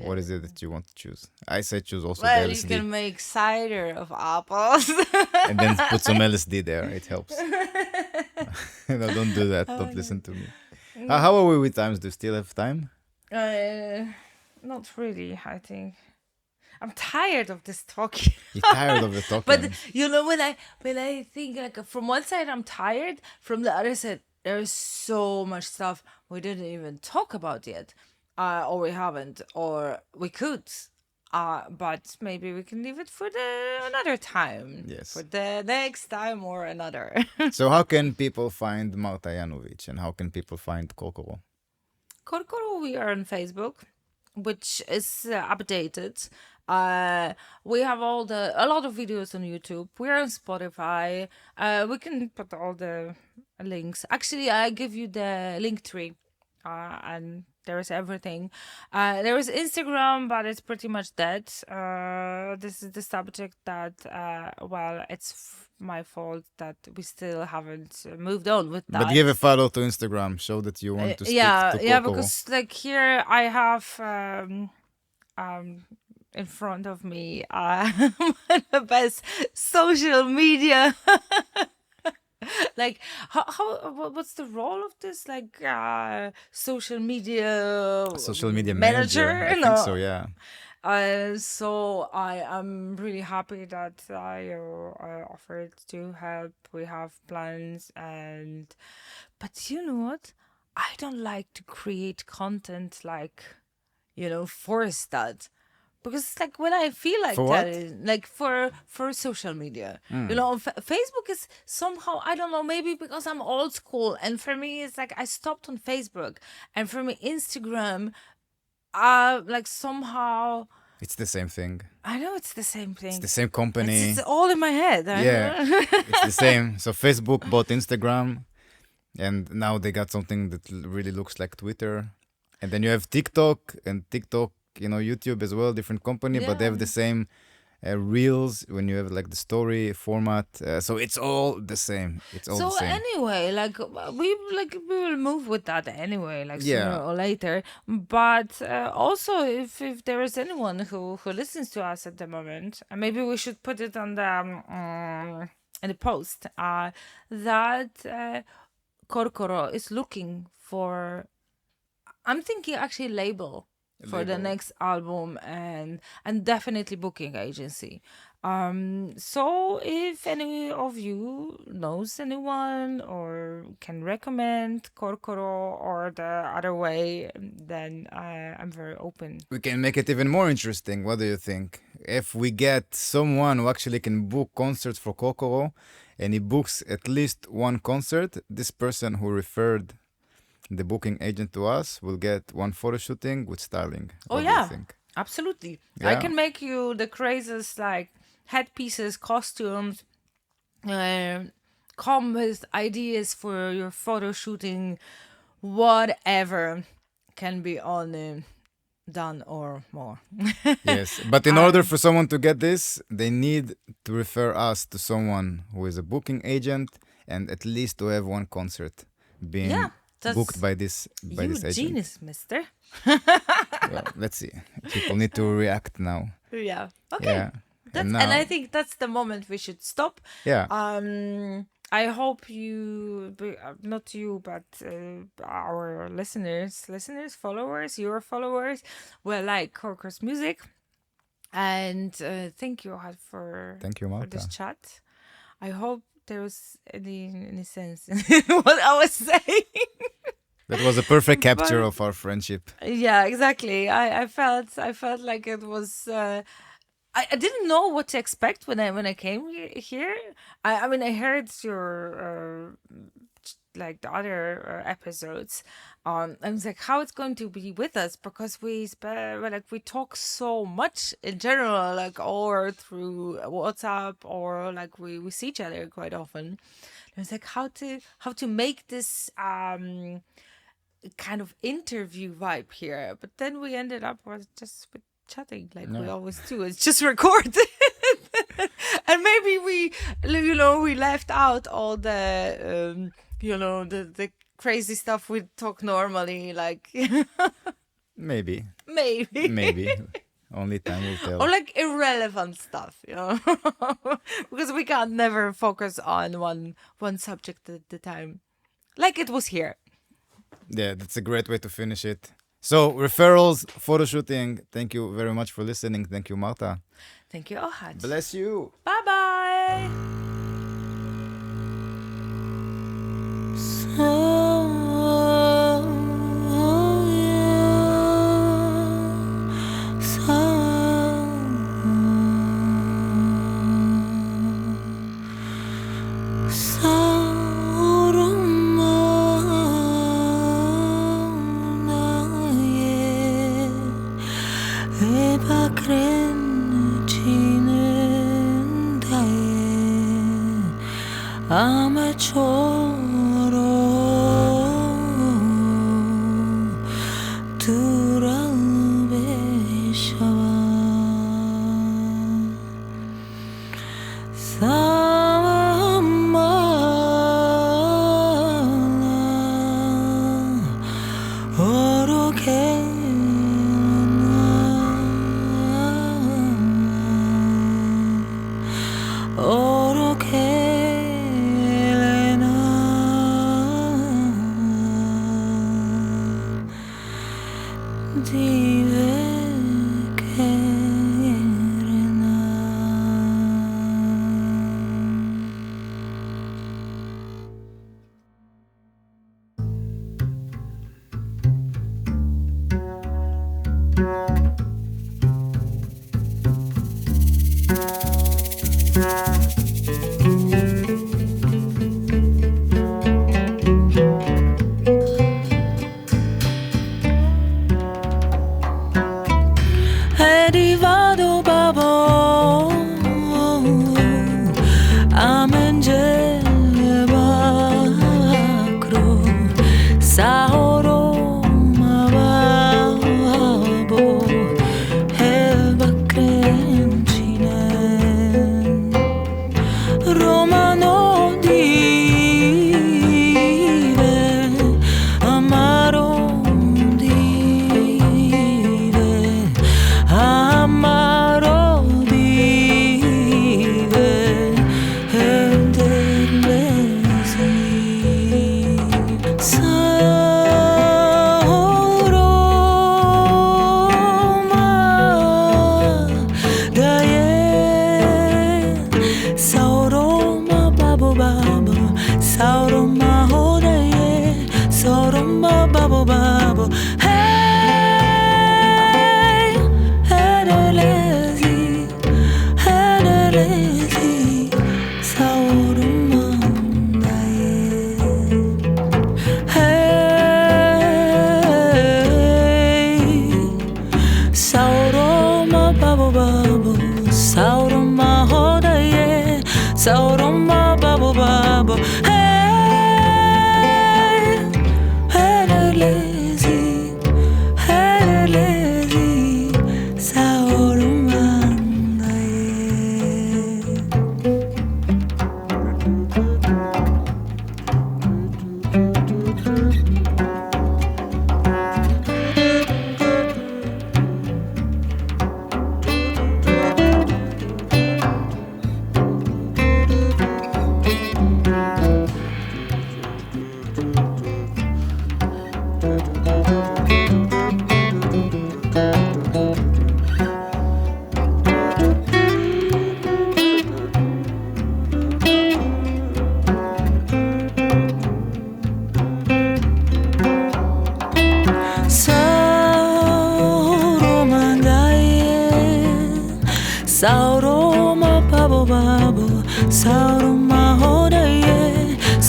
What is it that you want to choose? I say choose also the Well, you LSD can make cider of apples. and then put some LSD there. It helps. No, don't do that. Don't listen to me. How are we with times? Do you still have time? Not really, I think. I'm tired of this talking. You're tired of the talking. But you know, when I think, like, from one side I'm tired, from the other side there's so much stuff we didn't even talk about yet, or we haven't, or we could, but maybe we can leave it for another time. Yes. For the next time or another. So how can people find Marta Janowicz and how can people find Korkoro? Korkoro, we are on Facebook, which is updated. We have a lot of videos on YouTube. We're on Spotify. We can put all the links. Actually, I give you the link tree, and there is everything. There is Instagram, but it's pretty much dead. This is the subject that, well, it's my fault that we still haven't moved on with that. But give a follow to Instagram. Show that you want to stick to Korkoro. Yeah, because like here I have in front of me the best social media. Like what's the role of this, like social media manager? I think so, yeah. So I am really happy that I offered to help. We have plans, but you know what? I don't like to create content like, force that. Because it's like when I feel like For that, what? like for social media, Facebook is somehow, I don't know, maybe because I'm old school, and for me it's like I stopped on Facebook, and for me Instagram, like somehow It's the same thing. I know it's the same thing. It's the same company. It's all in my head. Yeah, it's the same. So Facebook bought Instagram, and now they got something that really looks like Twitter. And then you have TikTok, and TikTok, YouTube as well, different company, but they have the same reels when you have like the story format. So it's all the same. It's all the So same. anyway, we will move with that anyway, like Yeah. sooner or later. But also, if there is anyone who listens to us at the moment, and maybe we should put it on the in the post, that Korkoro is looking for. I'm thinking actually label for the next album, and definitely booking agency. So if any of you knows anyone or can recommend Korkoro or the other way, then I'm very open. We can make it even more interesting. What do you think? If we get someone who actually can book concerts for Korkoro, and he books at least one concert, this person who referred the booking agent to us will get one photo shooting with styling. What do you think? Absolutely. Yeah. I can make you the craziest, like, headpieces, costumes, come with ideas for your photo shooting, whatever can be on done or more. Yes, but in order for someone to get this, they need to refer us to someone who is a booking agent and at least to have one concert being booked by this agent. Genius, mister. Well, let's see. People need to react now. Yeah. Okay. Yeah. And I think that's the moment we should stop. Yeah. I hope you, not you, but our listeners, followers, your followers will like Korkoro's music. And thank you, Ohad, for Marta, this chat. I hope there was any sense in what I was saying. That was a perfect capture of our friendship. Yeah, exactly. I felt like it was I didn't know what to expect when I came here. I mean, I heard your like the other episodes. I was like, how it's going to be with us because well, like we talk so much in general, like or through WhatsApp or like we see each other quite often. I was like, how to make this kind of interview vibe here. But then we ended up with chatting like we Yeah. always do. It's just recorded. And maybe we left out all the the crazy stuff we talk normally, like Maybe. maybe. Maybe. Only time will tell. Or like irrelevant stuff, because we can't never focus on one subject at the time, like it was here. Yeah, that's a great way to finish it. So, referrals, photo shooting. Thank you very much for listening. Thank you, Marta. Thank you, Ohad. Bless you. Bye bye.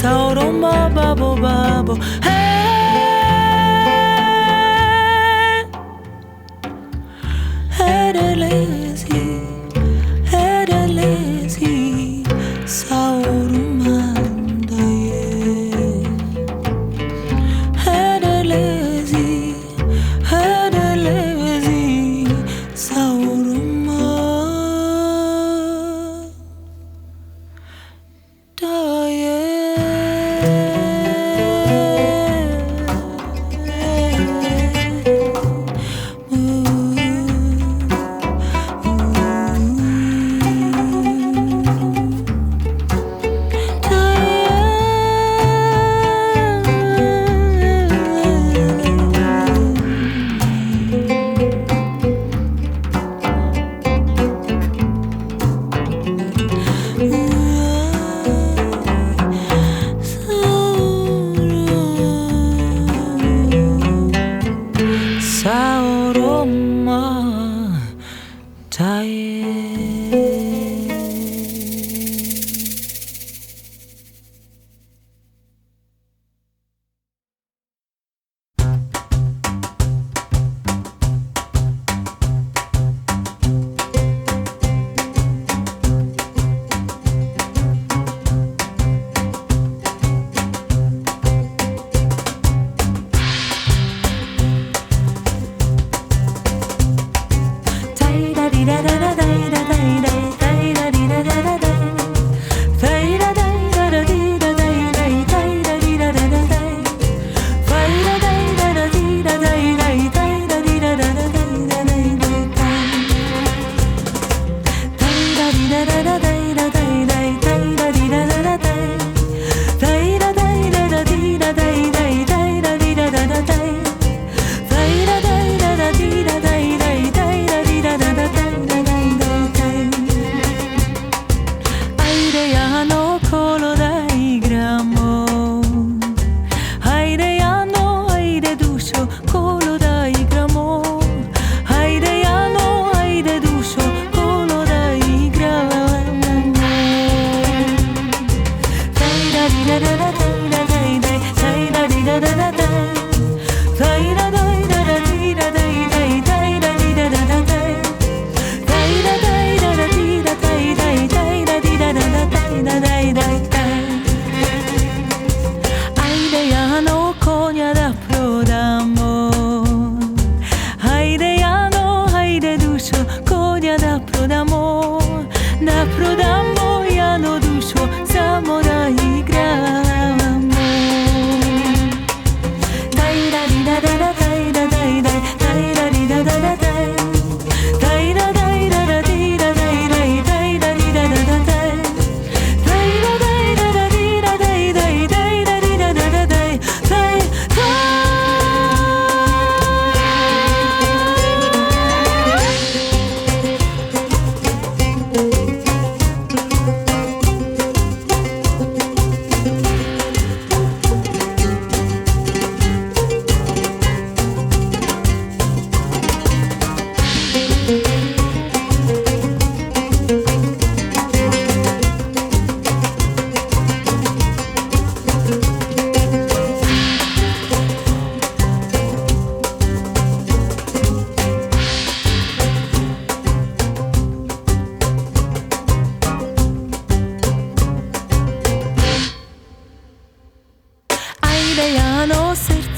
Sauroma babo babo Ederlezi Ederlezi Saurumandayı Ederlezi Ederlezi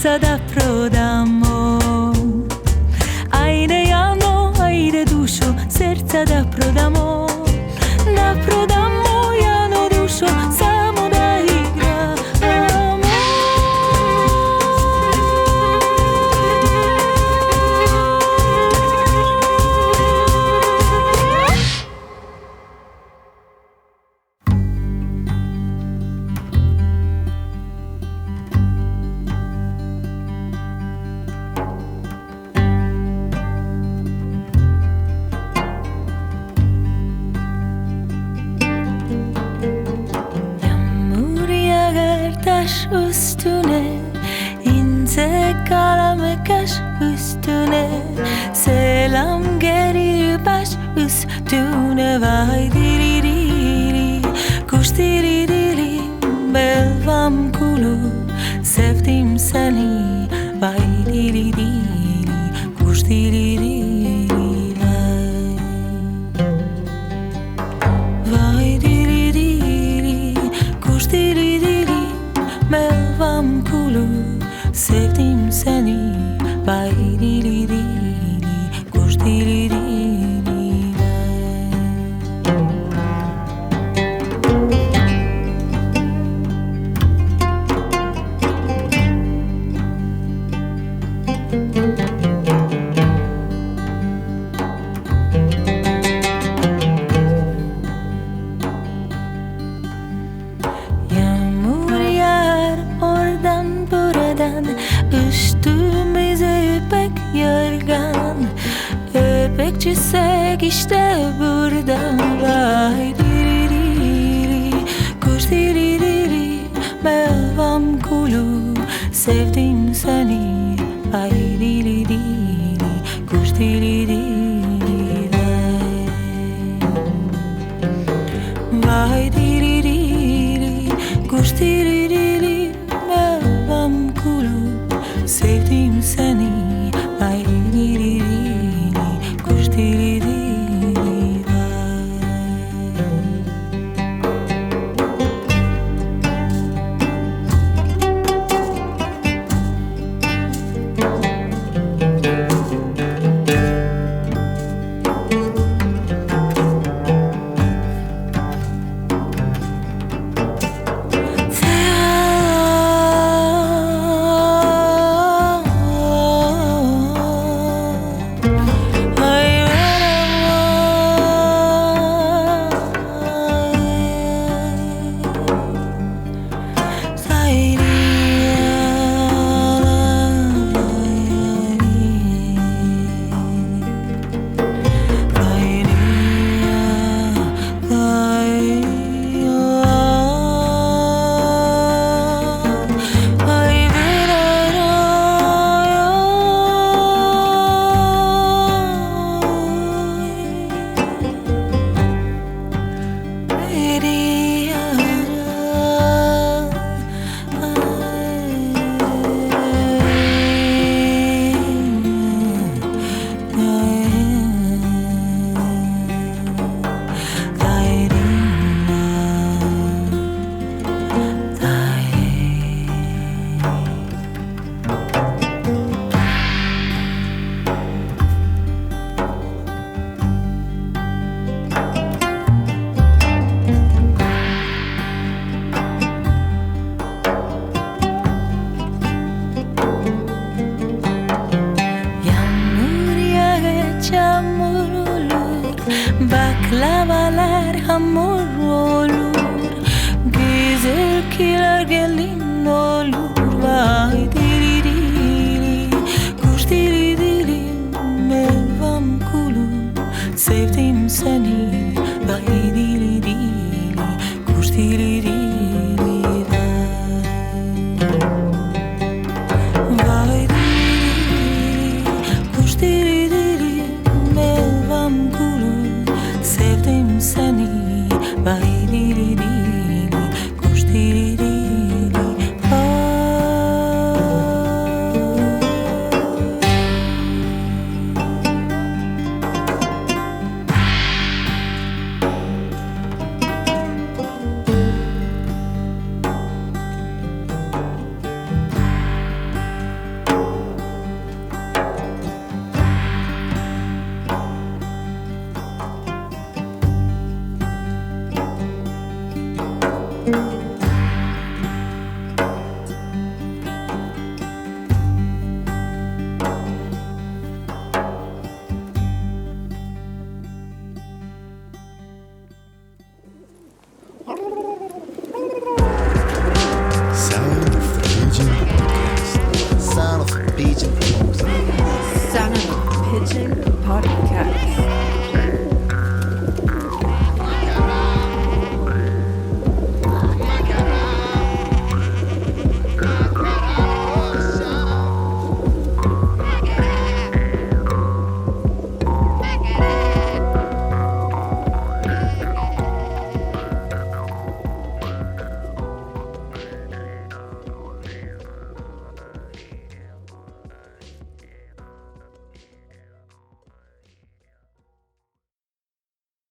forza da prodamo. Ajde Jano, ajde dušo, srca da prodamo. Da prodamo Jano dušo, samo da igramo. Yagmur Yagar taş üstüne, ince kalem kaş üstüne, selam gelir baş üstüne. Vay diri diri, kuş diri diri, belva Vay dili dili, kuş dili dili vay. Vay dili dili, kuş dili dili, melvam kulu, sevdim seni. Vay dili dili, kuş dili dili vay. Yağmur yağar oradan buradan, üstümüze ipek yorgan. Öpek çizsek işte burada. Vay diri diri, kuş diri diri, melvam kulu, sevdim seni. Vay diri diri, kuş diri diri vay. Vay diri diri, kuş diri diri, melvam kulu, sevdim seni. Vay diri diri, kuş diri diri vay. Baklavalar hamur olur, güzel kiler gelin